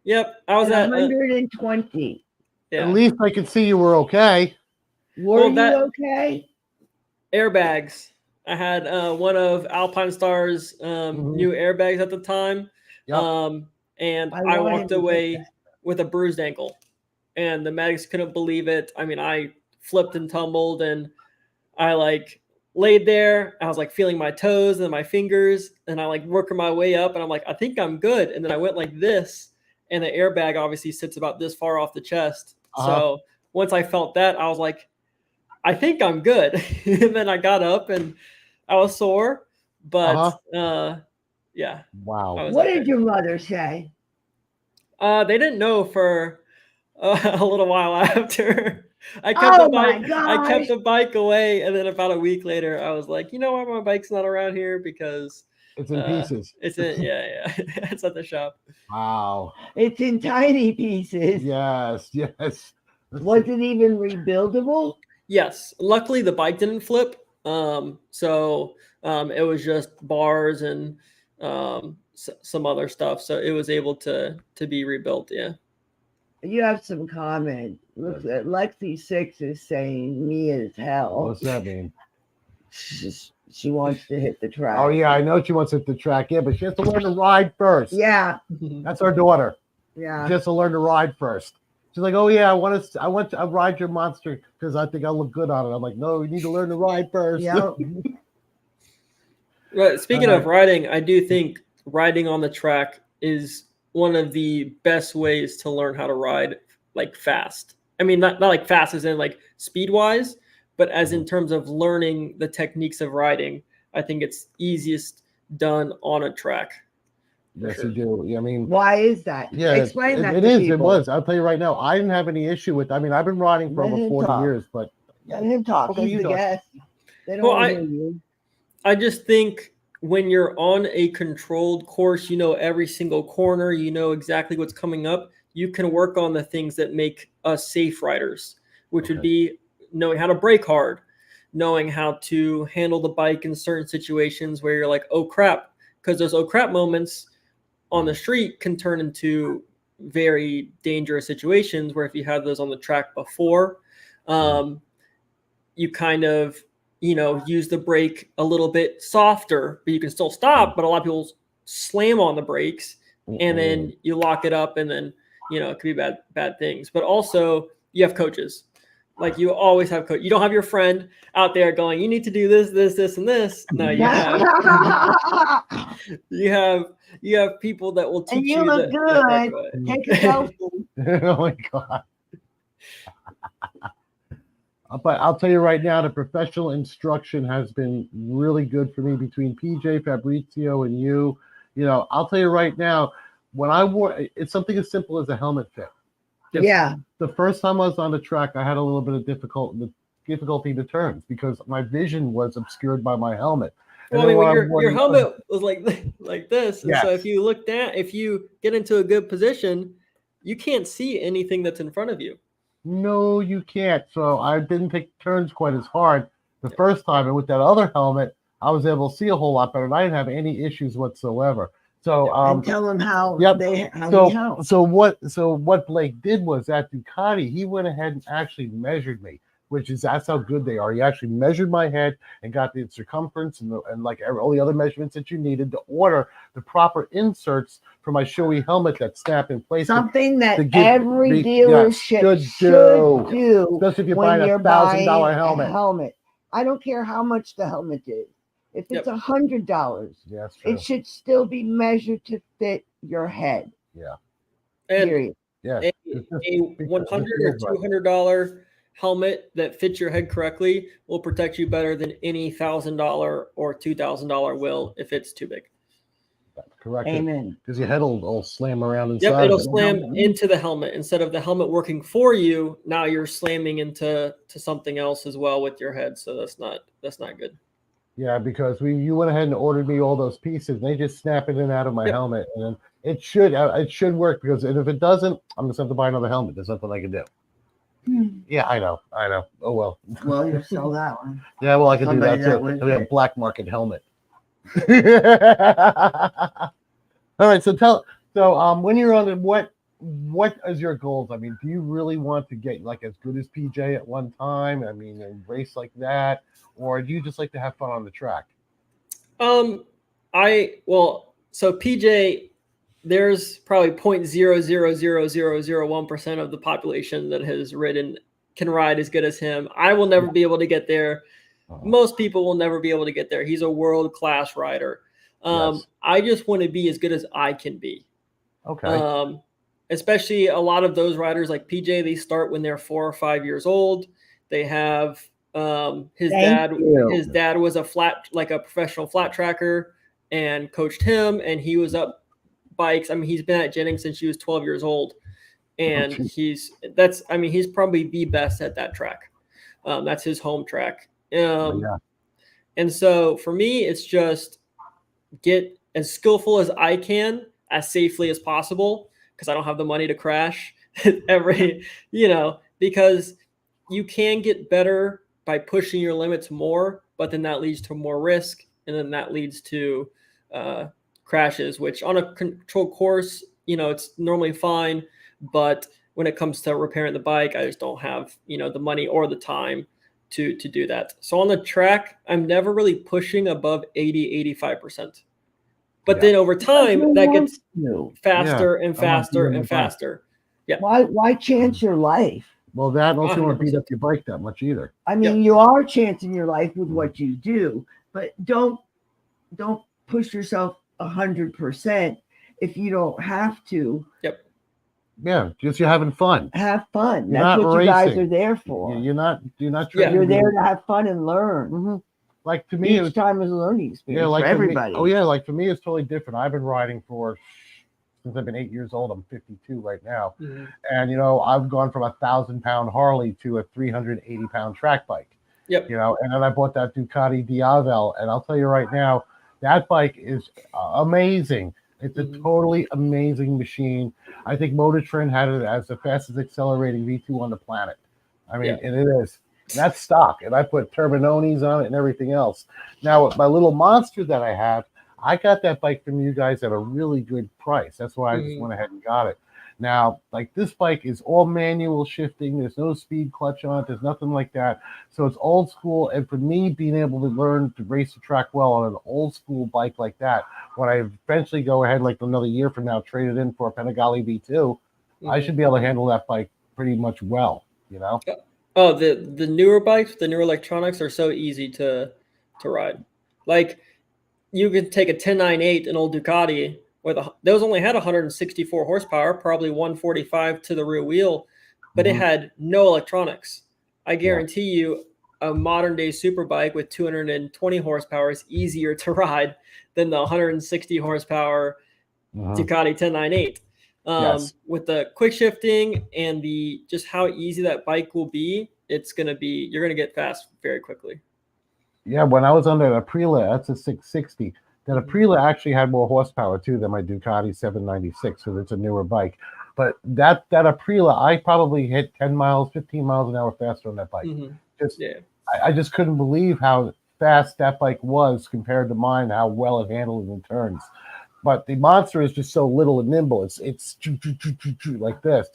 Yep. I was at 120. At least I could see you were okay. Were you okay? Airbags. I had one of Alpine Star's new airbags at the time. Yep. And I walked away with a bruised ankle. And the medics couldn't believe it. I mean, I flipped and tumbled, and I laid there. I was feeling my toes and my fingers, and I working my way up, and I'm I think I'm good. And then I went like this, and the airbag obviously sits about this far off the chest. So once I felt that, I was I think I'm good. And then I got up and I was sore, but yeah. Wow. What did your mother say? They didn't know for a little while after. I kept the bike away, and then about a week later, I was like, you know what, my bike's not around here because it's in pieces. It's in it's at the shop. Wow. It's in tiny pieces. Yes. Was it even rebuildable? Yes. Luckily, the bike didn't flip. So it was just bars and some other stuff. So it was able to be rebuilt. Yeah. You have some comment. Looks at Lexi6 is saying me as hell. What's that mean? She wants to hit the track. Oh yeah, I know she wants to hit the track. Yeah, but she has to learn to ride first. Yeah. That's our daughter. Yeah. She has to learn to ride first. She's like, oh yeah, I want to ride your monster because I think I'll look good on it. I'm like, no, you need to learn to ride first. Yeah. Well, speaking of riding, I do think riding on the track is one of the best ways to learn how to ride fast. I mean, not fast as in speed wise, but as in terms of learning the techniques of riding. I think it's easiest done on a track. Yes, you do. I mean, why is that? Yeah, explain that. It is. People. It was. I'll tell you right now. I didn't have any issue with. I mean, I've been riding for over 40 years, but let him talk. Okay, He's the guest. They don't well, hear you. I just think when you're on a controlled course, you know every single corner, you know exactly what's coming up. You can work on the things that make us safe riders, which would be knowing how to brake hard, knowing how to handle the bike in certain situations where you're like, oh crap, because those oh crap moments on the street can turn into very dangerous situations where if you have those on the track before, you kind of, use the brake a little bit softer, but you can still stop. But a lot of people slam on the brakes and then you lock it up, and then, it could be bad things. But also you have coaches. You always have coach. You don't have your friend out there going, you need to do this, this, this, and this. No, you have people that will teach you. And you look good. Take a selfie. Oh my God. But I'll tell you right now, the professional instruction has been really good for me between PJ, Fabrizio, and you. I'll tell you right now, when I wore, it's something as simple as a helmet fit. Yeah. The first time I was on the track, I had a little bit of difficulty to turns because my vision was obscured by my helmet. Well, I mean, your helmet was like this, and so if you look down, if you get into a good position, you can't see anything that's in front of you. No, you can't. So I didn't take turns quite as hard the first time, and with that other helmet, I was able to see a whole lot better, and I didn't have any issues whatsoever. So and tell them how yep. they need help. So what Blake did was at Ducati, he went ahead and actually measured me, that's how good they are. He actually measured my head and got the circumference and like all the other measurements that you needed to order the proper inserts for my showy helmet that snap in place. Something that every dealership should do, especially if you're when buying you're $1,000 helmet. A helmet. I don't care how much the helmet is. If it's $100, it should still be measured to fit your head. Yeah. And period. Yeah. A $100 or $200 helmet that fits your head correctly will protect you better than any $1,000 or $2,000 will if it's too big. Correct. Amen. Because your head will slam around inside. Yep, it'll slam into the helmet instead of the helmet working for you. Now you're slamming into something else as well with your head, so that's not good. Yeah, because you went ahead and ordered me all those pieces, and they just snap in and out of my helmet, and it should work, because if it doesn't, I'm just have to buy another helmet. There's nothing I can do. Yeah, I know. Oh well. Well, you sell that one. Yeah, well, I can do that too. We have a black market helmet. All right, so when you're on it, what is your goals? I mean, do you really want to get like as good as PJ at one time? I mean, and race like that, or do you just like to have fun on the track? So PJ, there's probably 0.0000001% of the population that has can ride as good as him. I will never be able to get there. Most people will never be able to get there. He's a world-class rider. I just want to be as good as I can be. Okay. Especially a lot of those riders like PJ, they start when they're 4 or 5 years old. They have his dad was a professional flat tracker and coached him, and he was up bikes. I mean, he's been at Jennings since he was 12 years old, and he's probably the best at that track. That's his home track. And so for me, it's just get as skillful as I can, as safely as possible, because I don't have the money to crash because you can get better by pushing your limits more, but then that leads to more risk, and then that leads to crashes, which on a controlled course, it's normally fine, but when it comes to repairing the bike, I just don't have, the money or the time to do that. So on the track, I'm never really pushing above 80-85%. But then over time, that gets faster and faster and faster. Yeah. Why chance your life? Well, that also won't beat up your bike that much either. I mean, you are chancing your life with what you do, but don't push yourself 100% if you don't have to. Yep. Yeah, just you're having fun. Have fun. That's what you guys are there for. You're not. You're there to have fun and learn. Mm-hmm. Like to me, each time is a learning experience for everybody. Like for me, it's totally different. I've been riding since I've been 8 years old. I'm 52 right now, and I've gone from a 1,000-pound Harley to a 380-pound track bike. Yep. And then I bought that Ducati Diavel, and I'll tell you right now, that bike is amazing. It's a totally amazing machine. I think Motor Trend had it as the fastest accelerating V2 on the planet. I mean, and it is. And that's stock, and I put Turbinonis on it and everything else. Now, with my little monster that I have, I got that bike from you guys at a really good price. That's why I just went ahead and got it. Now, like this bike is all manual shifting. There's no speed clutch on it. There's nothing like that. So it's old school. And for me, being able to learn to race the track well on an old school bike like that, when I eventually go ahead, like another year from now, trade it in for a Panigale V2, I should be able to handle that bike pretty much well, Oh, the newer bikes, the newer electronics are so easy to ride. Like you could take a 1098, an old Ducati, those only had 164 horsepower, probably 145 to the rear wheel, but it had no electronics. I guarantee you a modern day super bike with 220 horsepower is easier to ride than the 160 horsepower Ducati 1098. With the quick shifting and just how easy that bike will be, you're going to get fast very quickly. Yeah, when I was under the Aprilia, that's a 660. That Aprilia actually had more horsepower too than my Ducati 796, so it's a newer bike. But that Aprilia, I probably hit 10 miles, 15 miles an hour faster on that bike. I just couldn't believe how fast that bike was compared to mine, how well it handled in turns. But the Monster is just so little and nimble. It's like this,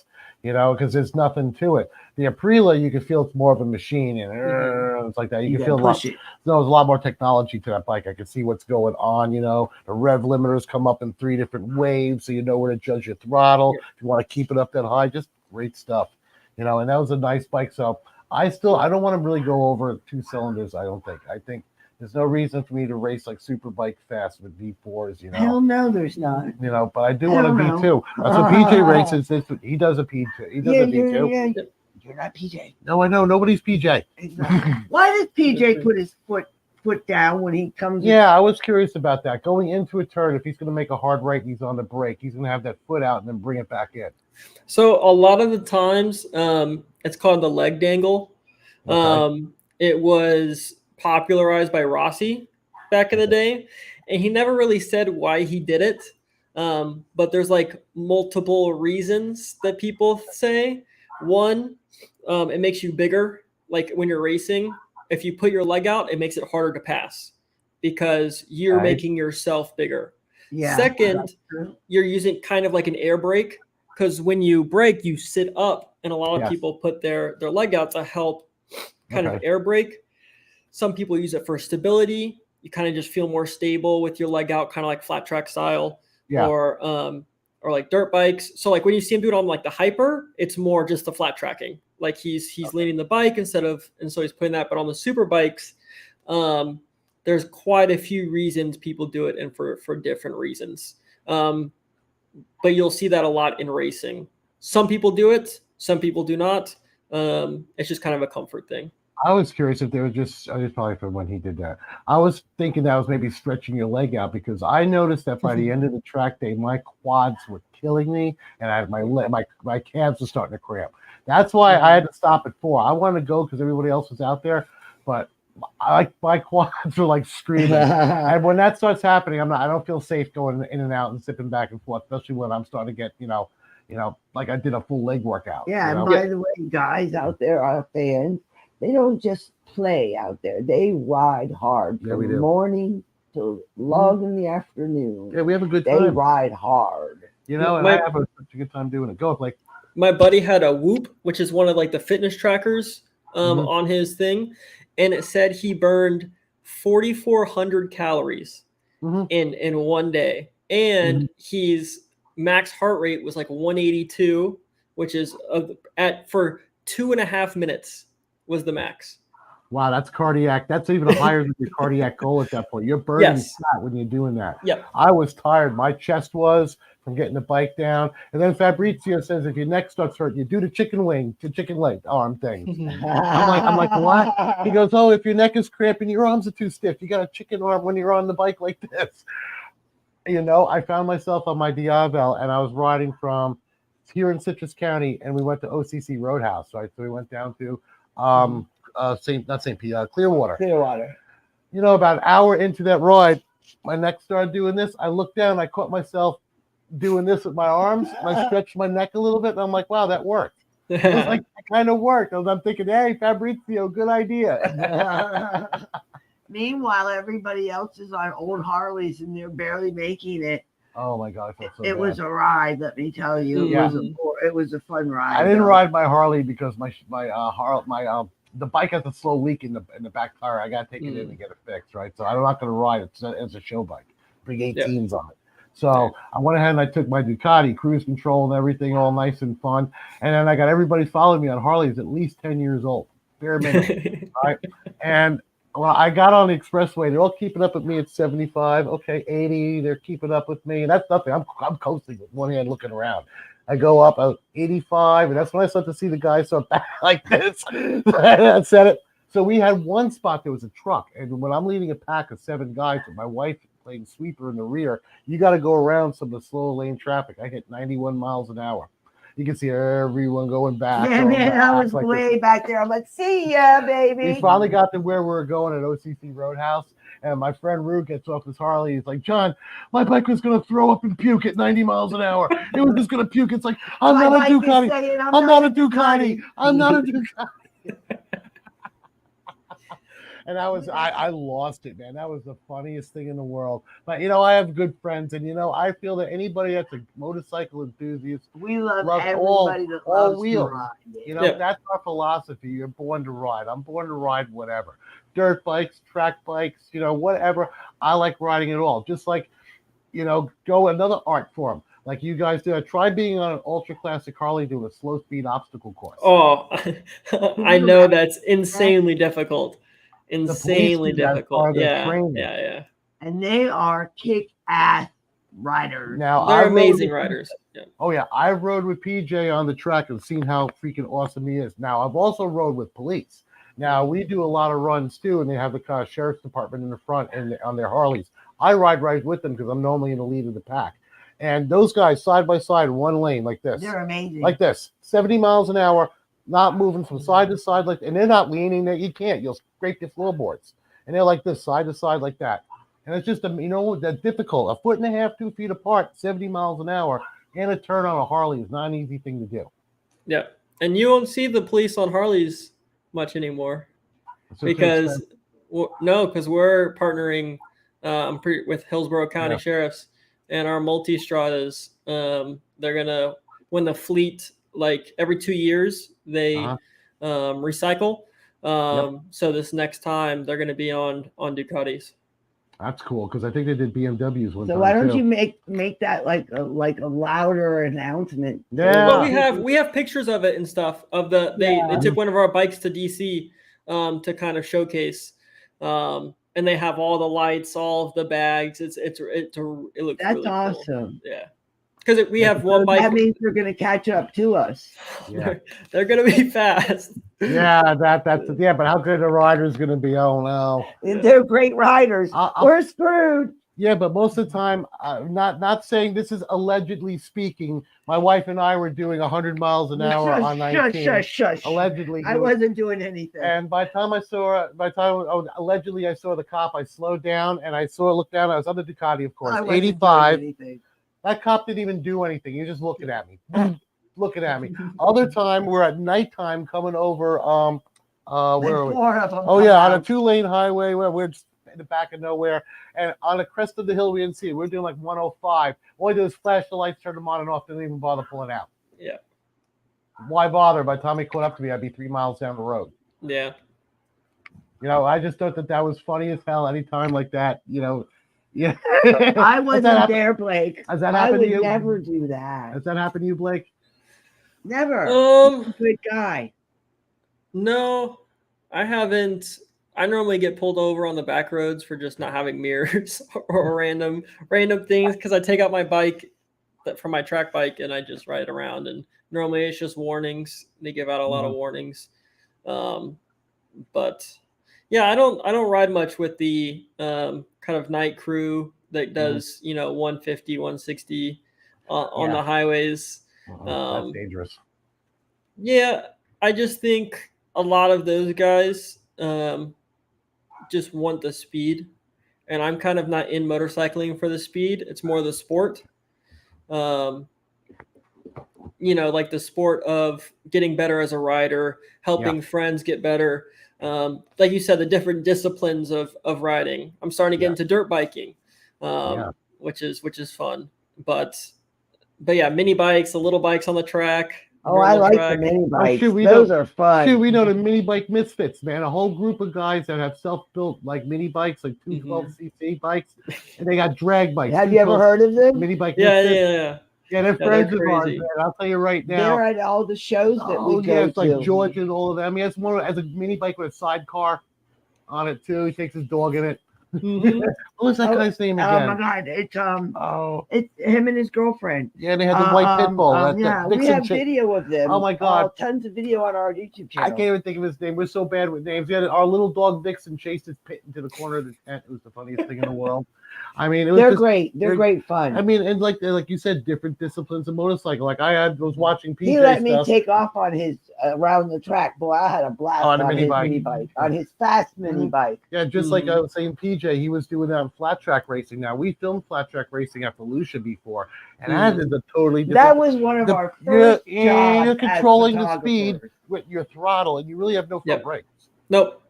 because there's nothing to it. The Aprilia, you can feel it's more of a machine, and it's like that. You can feel there's a lot more technology to that bike. I can see what's going on. The rev limiters come up in 3 different waves, so you know where to judge your throttle. If you want to keep it up that high, just great stuff. And that was a nice bike. So I don't want to really go over 2 cylinders. I don't think. I think there's no reason for me to race like super bike fast with V4s. Hell no, there's not. But I do want a V2. That's what PJ races. He does a P2. He does a V2. Yeah. You're not PJ. No, I know. Nobody's PJ. Why does PJ put his foot down when he comes? Yeah, I was curious about that. Going into a turn, if he's going to make a hard right and he's on the brake, he's going to have that foot out and then bring it back in. So a lot of the times, it's called the leg dangle. Okay. It was popularized by Rossi back in the day, and he never really said why he did it. But there's like multiple reasons that people say. One, it makes you bigger. Like when you're racing, if you put your leg out, it makes it harder to pass because you're making yourself bigger. Yeah. Second, you're using kind of like an air brake, because when you brake, you sit up, and a lot of people put their leg out to help kind of air brake. Some people use it for stability. You kind of just feel more stable with your leg out, kind of like flat track style, or like dirt bikes. So like when you see him do it on like the Hyper, it's more just the flat tracking. Like he's leaning the bike and so he's putting that. But on the super bikes, there's quite a few reasons people do it, and for different reasons. But you'll see that a lot in racing. Some people do it, some people do not. It's just kind of a comfort thing. I was curious if there was just probably from when he did that. I was thinking that was maybe stretching your leg out, because I noticed that by the end of the track day, my quads were killing me, and I had my calves were starting to cramp. That's why I had to stop at 4. I wanted to go because everybody else was out there, but my quads were like screaming. And when that starts happening, I don't feel safe going in and out and zipping back and forth, especially when I'm starting to get like I did a full leg workout. Yeah, and by the way, guys out there, our fans, they don't just play out there. They ride hard from morning to long in the afternoon. Yeah, we have a good time. They ride hard. And I have such a good time doing it. Go, like my buddy had a Whoop, which is one of like the fitness trackers on his thing, and it said he burned 4,400 calories in one day, and his max heart rate was like 182, which is for 2.5 minutes. Was the max. Wow, that's cardiac. That's even higher than your cardiac goal at that point. You're burning fat when you're doing that. Yep. I was tired. My chest was from getting the bike down. And then Fabrizio says, if your neck starts hurting, you do the chicken leg arm thing. I'm like, what? He goes, oh, if your neck is cramping, your arms are too stiff. You got a chicken arm when you're on the bike like this. I found myself on my Diavel, and I was riding from here in Citrus County, and we went to OCC Roadhouse, right? So we went down to Clearwater. About an hour into that ride, my neck started doing this. I looked down, I caught myself doing this with my arms, and I stretched my neck a little bit, and I'm like, wow, that worked. It was like, it kind of worked. I'm thinking, hey, Fabrizio, good idea. Meanwhile, everybody else is on old Harleys, and they're barely making it. Oh my God, I felt so bad. Was a ride, let me tell you. It was a fun ride. I didn't ride my Harley because the bike has a slow leak in the back tire. I got to take it in and get it fixed, right? So I'm not going to ride it as a show bike. Bring 18s on it. So I went ahead and I took my Ducati cruise control and everything, all nice and fun. And then I got everybody following me on Harleys at least 10 years old, bare minimum, right? And well, I got on the expressway. They're all keeping up with me at 75. Okay, 80. They're keeping up with me. And that's nothing. I'm coasting with one hand looking around. I go up at 85, and that's when I start to see the guys start back like this. That said it. So we had one spot, there was a truck. And when I'm leading a pack of 7 guys with my wife playing sweeper in the rear, you got to go around some of the slow lane traffic. I hit 91 miles an hour. You can see everyone going back. Yeah, man, I was like way back there. I'm like, see ya, baby. We finally got to where we were going at OCC Roadhouse, and my friend Rue gets off his Harley. He's like, John, my bike was going to throw up and puke at 90 miles an hour. It was just going to puke. It's like, I'm not a Ducati. I'm not a Ducati. I'm not a Ducati. And I lost it, man. That was the funniest thing in the world. But I have good friends, and I feel that anybody that's a motorcycle enthusiast, we love loves everybody that all loves wheels. to ride. That's our philosophy. You're born to ride. I'm born to ride whatever. Dirt bikes, track bikes, whatever. I like riding it all. Just like, go another art form. Like you guys do. Try being on an ultra classic Harley doing a slow speed obstacle course. Oh, I know that's insanely difficult. Insanely difficult. Yeah. And they are kick-ass riders. Now they're amazing riders. Yeah. Oh yeah, I've rode with PJ on the track and seen how freaking awesome he is. Now I've also rode with police. Now we do a lot of runs too, and they have the sheriff's department in the front and on their Harleys. I ride right with them because I'm normally in the lead of the pack. And those guys side by side, one lane like this. They're amazing. Like this, 70 miles an hour, not moving from side to side and they're not leaning. That you can't. You'll scrape your floorboards. And they're like this, side to side like that. And it's just that's difficult. 1.5 feet, 2 feet apart, 70 miles an hour, and a turn on a Harley is not an easy thing to do. Yeah, and you won't see the police on Harleys much anymore because we're partnering with Hillsborough County Sheriffs. And our multi-stratas, they're gonna, when the fleet, like every 2 years, they recycle. So this next time they're gonna be on Ducatis. That's cool because I think they did BMWs one time. So why don't you make that like a louder announcement? Yeah. Well, we have pictures of it and stuff. They took one of our bikes to DC to kind of showcase. And they have all the lights, all of the bags. It looks. That's really awesome. Cool. Yeah, because we have one bike. That means they're going to catch up to us. Yeah, they're going to be fast. Yeah, that's But how good a rider is going to be? Oh no, they're great riders. We're screwed. Yeah, but most of the time, not saying this is allegedly speaking. My wife and I were doing 100 miles an hour on 19. Shush. Allegedly, I wasn't doing anything. And by the time allegedly I saw the cop, I slowed down and I looked down. I was on the Ducati, of course, 85. That cop didn't even do anything. He was just looking at me, looking at me. Other time, we're at nighttime coming over. Where are we? Oh yeah, on a 2-lane highway where we're just in the back of nowhere, and on the crest of the hill we didn't see it. We're doing like 105. All I do is flash the lights, turn them on and off, didn't even bother pulling out. Yeah. Why bother? By the time he caught up to me, I'd be 3 miles down the road. Yeah. I just thought that was funny as hell. Anytime like that, Yeah. I wasn't there, Blake. Has that happened to you? I would never do that. Has that happened to you, Blake? Never. Good guy. No, I haven't. I normally get pulled over on the back roads for just not having mirrors or random things because I take out my bike from my track bike and I just ride around. And normally it's just warnings. They give out a lot of warnings. But yeah, I don't ride much with the kind of night crew that does 150, 160 on the highways. That's dangerous. Yeah, I just think a lot of those guys just want the speed, and I'm kind of not in motorcycling for the speed. It's more the sport. Like the sport of getting better as a rider, helping friends get better. Like you said, the different disciplines of riding. I'm starting to get into dirt biking, which is fun. But yeah, mini bikes, the little bikes on the track. Oh, I like the mini bikes. Those are fun. We know the mini bike misfits, man. A whole group of guys that have self-built like mini bikes, like 212cc bikes, and they got drag bikes. Have you ever heard of them? Mini bike misfits. Yeah, they're friends of ours, man. I'll tell you right now. They're at all the shows that we go to. It's like Georgia and all of that. I mean, it's more as a mini bike with a sidecar on it too. He takes his dog in it. What's that guy's name again? Oh my God, it's him and his girlfriend. Yeah, they had the white pit bull. We have video of them. Oh my God, tons of video on our YouTube channel. I can't even think of his name. We're so bad with names. We had our little dog Vixen chased his pit into the corner of the tent. It was the funniest thing in the world. I mean, they're great. They're great fun. I mean, and like you said, different disciplines of motorcycle. Like was watching PJ. He let me take off on his around the track. Boy, I had a blast on his mini bike, on his fast mini bike. Yeah, just like I was saying, PJ, he was doing that on flat track racing. Now we filmed flat track racing at Lucia before, and that is a totally different. That was one of our first jobs. You're controlling the speed with your throttle, and you really have no front brakes. Nope.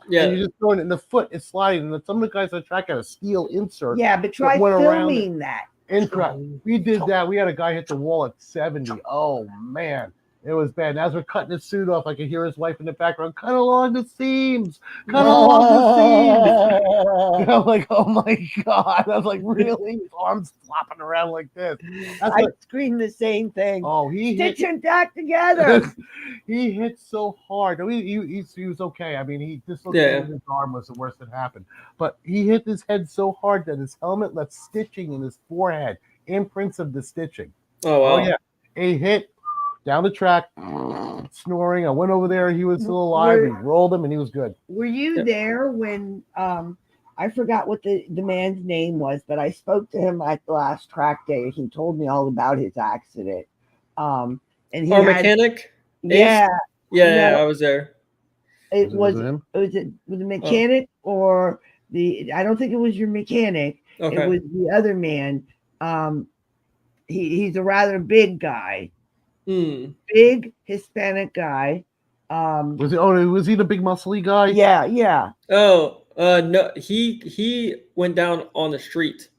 Yeah. And you're just throwing it, and the foot is sliding. And then some of the guys on the track had a steel insert. Yeah, but try that went around it. filming that. We did that. We had a guy hit the wall at 70. Oh man, it was bad. And as we're cutting his suit off, I could hear his wife in the background, cut along the seams, cut along the seams. And I'm like, oh my god. I was like, really? His arms flopping around like this. I screamed the same thing. Oh, he stitch hit and tack together. he hit so hard. I mean, he was okay. I mean, he dislocated his arm was the worst that happened. But he hit his head so hard that his helmet left stitching in his forehead, imprints of the stitching. Oh wow. Oh yeah. He hit down the track, snoring. I went over there. He was still alive. We rolled him, and he was good. Were you there when I forgot what the man's name was, but I spoke to him at the last track day. He told me all about his accident. And he Our mechanic? Yeah. Yeah, I was there. Was it the mechanic or the? I don't think it was your mechanic. Okay. It was the other man. He's a rather big guy. Big Hispanic guy. Was he the big muscly guy? Yeah. Oh, no, he went down on the street.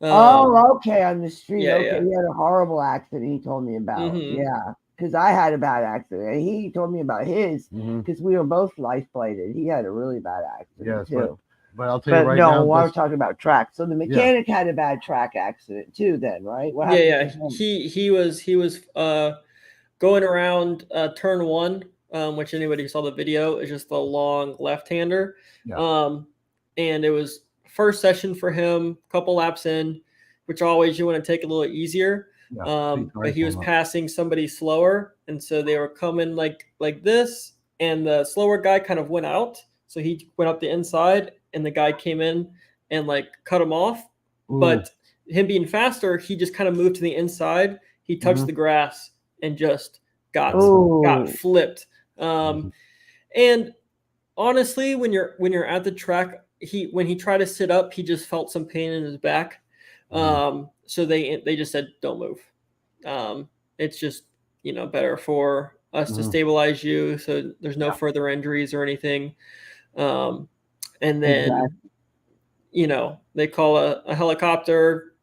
Okay, on the street. Yeah, Okay, yeah. he had a horrible accident he told me about. Yeah, because I had a bad accident. And he told me about his because we were both life plated. He had a really bad accident too. But I'll tell you right now. No, I was talking about track. So the mechanic had a bad track accident too. Then, right? What Yeah. happened? He was going around turn one, which anybody who saw the video is just a long left-hander. Yeah. And it was first session for him, couple laps in, which always you want to take a little easier. Yeah, but he was passing somebody slower, and so they were coming like this, and the slower guy kind of went out, so he went up the inside, and the guy came in and like cut him off. Ooh. But him being faster, he just kind of moved to the inside. He touched the grass and just got flipped. And honestly, when you're at the track, when he tried to sit up, he just felt some pain in his back. So they just said, don't move. It's just, better for us to stabilize you so there's no further injuries or anything. And then, they call a helicopter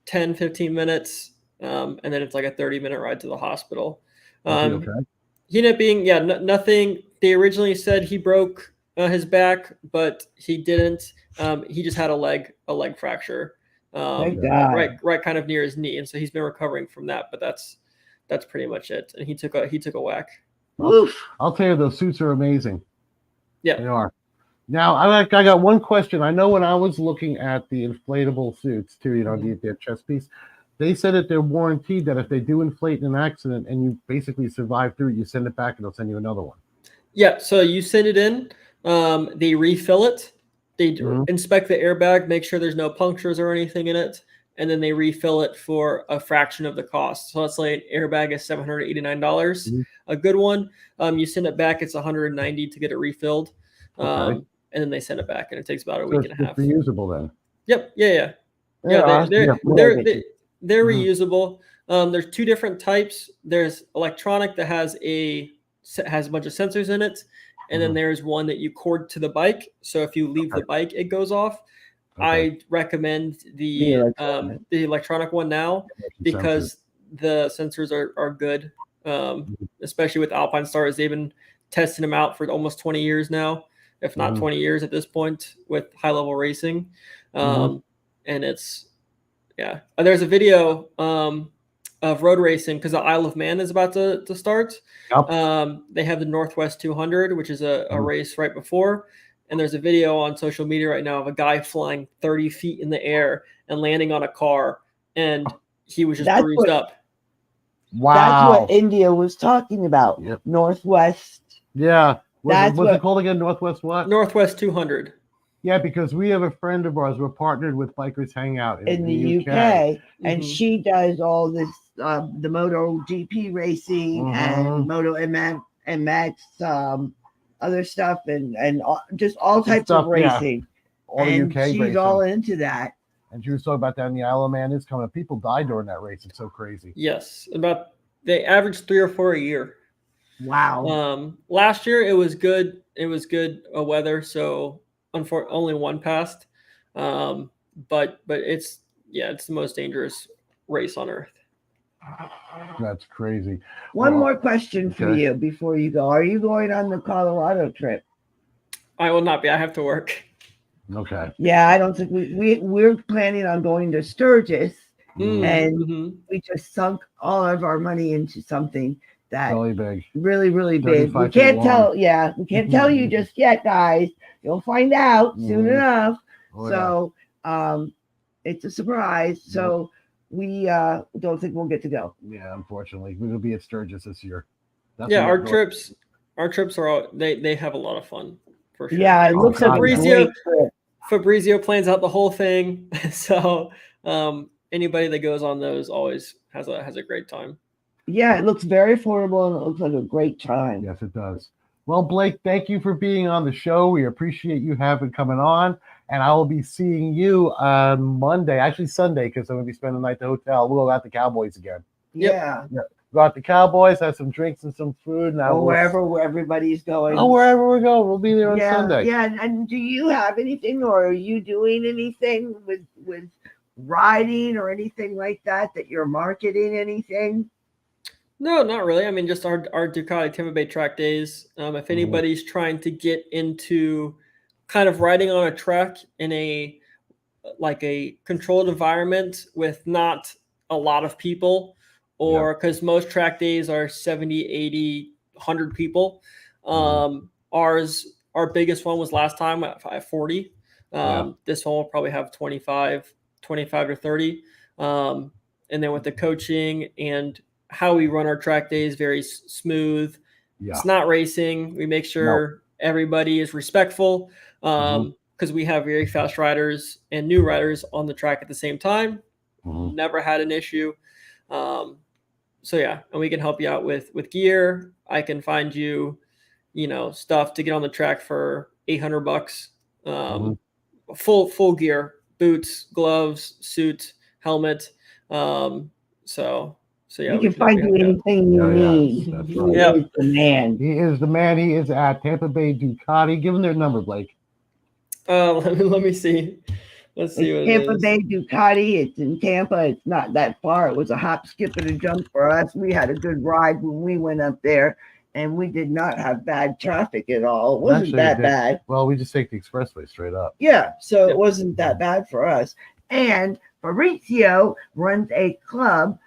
10, 15 minutes. And then it's like a 30-minute ride to the hospital. He ended up being, nothing. They originally said he broke his back, but he didn't. He just had a leg fracture. Right kind of near his knee. And so he's been recovering from that, but that's pretty much it. And he took a whack. Oof. I'll tell you, those suits are amazing. Yeah. They are. Now, I got one question. I know when I was looking at the inflatable suits too, the chest piece, they said that they're warranted that if they do inflate in an accident and you basically survive through it, you send it back and they'll send you another one. Yeah. So you send it in, they refill it, they inspect the airbag, make sure there's no punctures or anything in it, and then they refill it for a fraction of the cost. So let's say an airbag is $789. A good one, you send it back, it's $190 to get it refilled. And then they send it back, and it takes about a week and a half. It's reusable then. Yep. Yeah. They're reusable. There's two different types. There's electronic that has a bunch of sensors in it, and then there's one that you cord to the bike. So if you leave the bike, it goes off. I recommend the electronic one now because the sensors are good, especially with Alpine Stars. They've been testing them out for almost 20 years now, if not 20 years at this point with high-level racing. And it's, there's a video of road racing because the Isle of Man is about to start. They have the Northwest 200, which is a race right before. And there's a video on social media right now of a guy flying 30 feet in the air and landing on a car. And he was just bruised up. Wow. That's what India was talking about. Yep. Northwest. Yeah. What's it called again? Northwest what? Northwest 200. Yeah, because we have a friend of ours. We're partnered with Bikers Hangout in the UK. And she does all this, the Moto GP racing and Moto MX, other stuff, and just all types of racing. All the UK she's racing. all into that. And she was talking about that in the Isle of Man is coming. People died during that race. It's so crazy. Yes, they average 3 or 4 a year. Wow. Last year it was good. It was good weather, so only one passed. But it's the most dangerous race on earth. That's crazy. One more question for you before you go. Are you going on the Colorado trip? I will not be. I have to work. Okay. Yeah, I don't think we're planning on going to Sturgis, and we just sunk all of our money into something that really big, really big. We can't tell. Yeah, we can't tell you just yet, guys. You'll find out soon enough. So, it's a surprise. So we don't think we'll get to go. Yeah, unfortunately, we'll be at Sturgis this year. Our trips are all they have a lot of fun for sure. Yeah, it looks like Fabrizio plans out the whole thing, so anybody that goes on those always has a great time. Yeah, it looks very affordable and it looks like a great time. Yes, it does. Well, Blake, thank you for being on the show. We appreciate you coming on. And I will be seeing you on Monday, actually Sunday, because I'm going to be spending the night at the hotel. We'll go out to Cowboys again. Yeah. Go out to Cowboys, have some drinks and some food. And wherever everybody's going. Oh, wherever we're going. We'll be there on Sunday. Yeah, and do you have anything, or are you doing anything with riding or anything like that you're marketing anything? No, not really. I mean, just our Ducati Tampa Bay track days. If anybody's trying to get into kind of riding on a track in a controlled environment with not a lot of people, or because most track days are 70, 80, 100 people. Our biggest one was last time at 40. This one will probably have 25 to 30. And then with the coaching and how we run our track days, very smooth. Yeah. It's not racing. We make sure everybody is respectful because we have very fast riders and new riders on the track at the same time. Never had an issue. So yeah, and we can help you out with gear. I can find you, stuff to get on the track for $800. Full gear, boots, gloves, suit, helmet. So yeah, we can find you anything you need. That's He is the man. He is the man. He is at Tampa Bay Ducati. Give him their number, Blake. Let me see. Let's see what Tampa it is. Bay Ducati. It's in Tampa. It's not that far. It was a hop, skip, and a jump for us. We had a good ride when we went up there, and we did not have bad traffic at all. It wasn't that bad. Well, we just take the expressway straight up. Yeah, so it wasn't that bad for us. And Fabrizio runs a club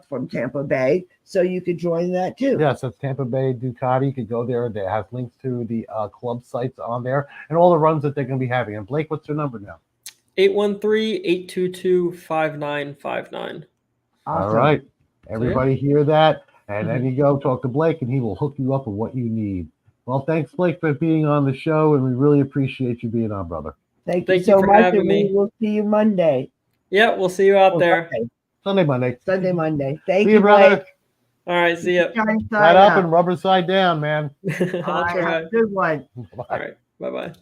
from Tampa Bay, so you could join that too. Yes, that's Tampa Bay Ducati. You could go there. It has links to the club sites on there and all the runs that they're going to be having. And Blake, what's their number now? 813-822-5959. All right. Everybody hear that? And then you go talk to Blake, and he will hook you up with what you need. Well, thanks, Blake, for being on the show, and we really appreciate you being on, brother. Thank you so much, and we will see you Monday. Yeah, we'll see you out there. Sunday, Monday. Thank you, brother. Blake. All right, see ya. Right up and rubber side down, man. I'll try. Good one. All right, bye-bye.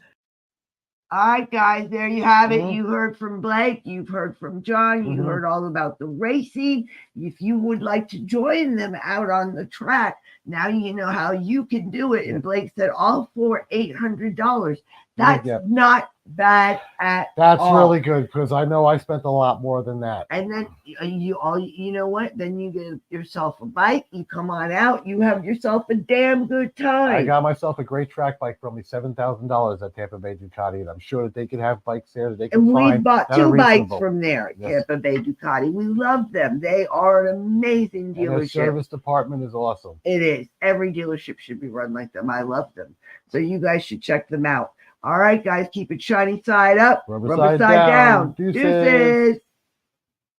All right, guys, there you have it. You heard from Blake. You've heard from John. You heard all about the racing. If you would like to join them out on the track, now you know how you can do it. And Blake said all for $800. That's not bad at That's all. really good because I know I spent a lot more than that. And then you know what? Then you get yourself a bike. You come on out. You have yourself a damn good time. I got myself a great track bike for only $7,000 at Tampa Bay Ducati, and I'm sure that they could have bikes there that they can find. And we bought that are 2 bikes reasonable. from there at Tampa Bay Ducati. We love them. They are an amazing And dealership. their service department is awesome. It is. Every dealership should be run like them. I love them. So you guys should check them out. All right, guys, keep it shiny side up, rubber side down. Deuces.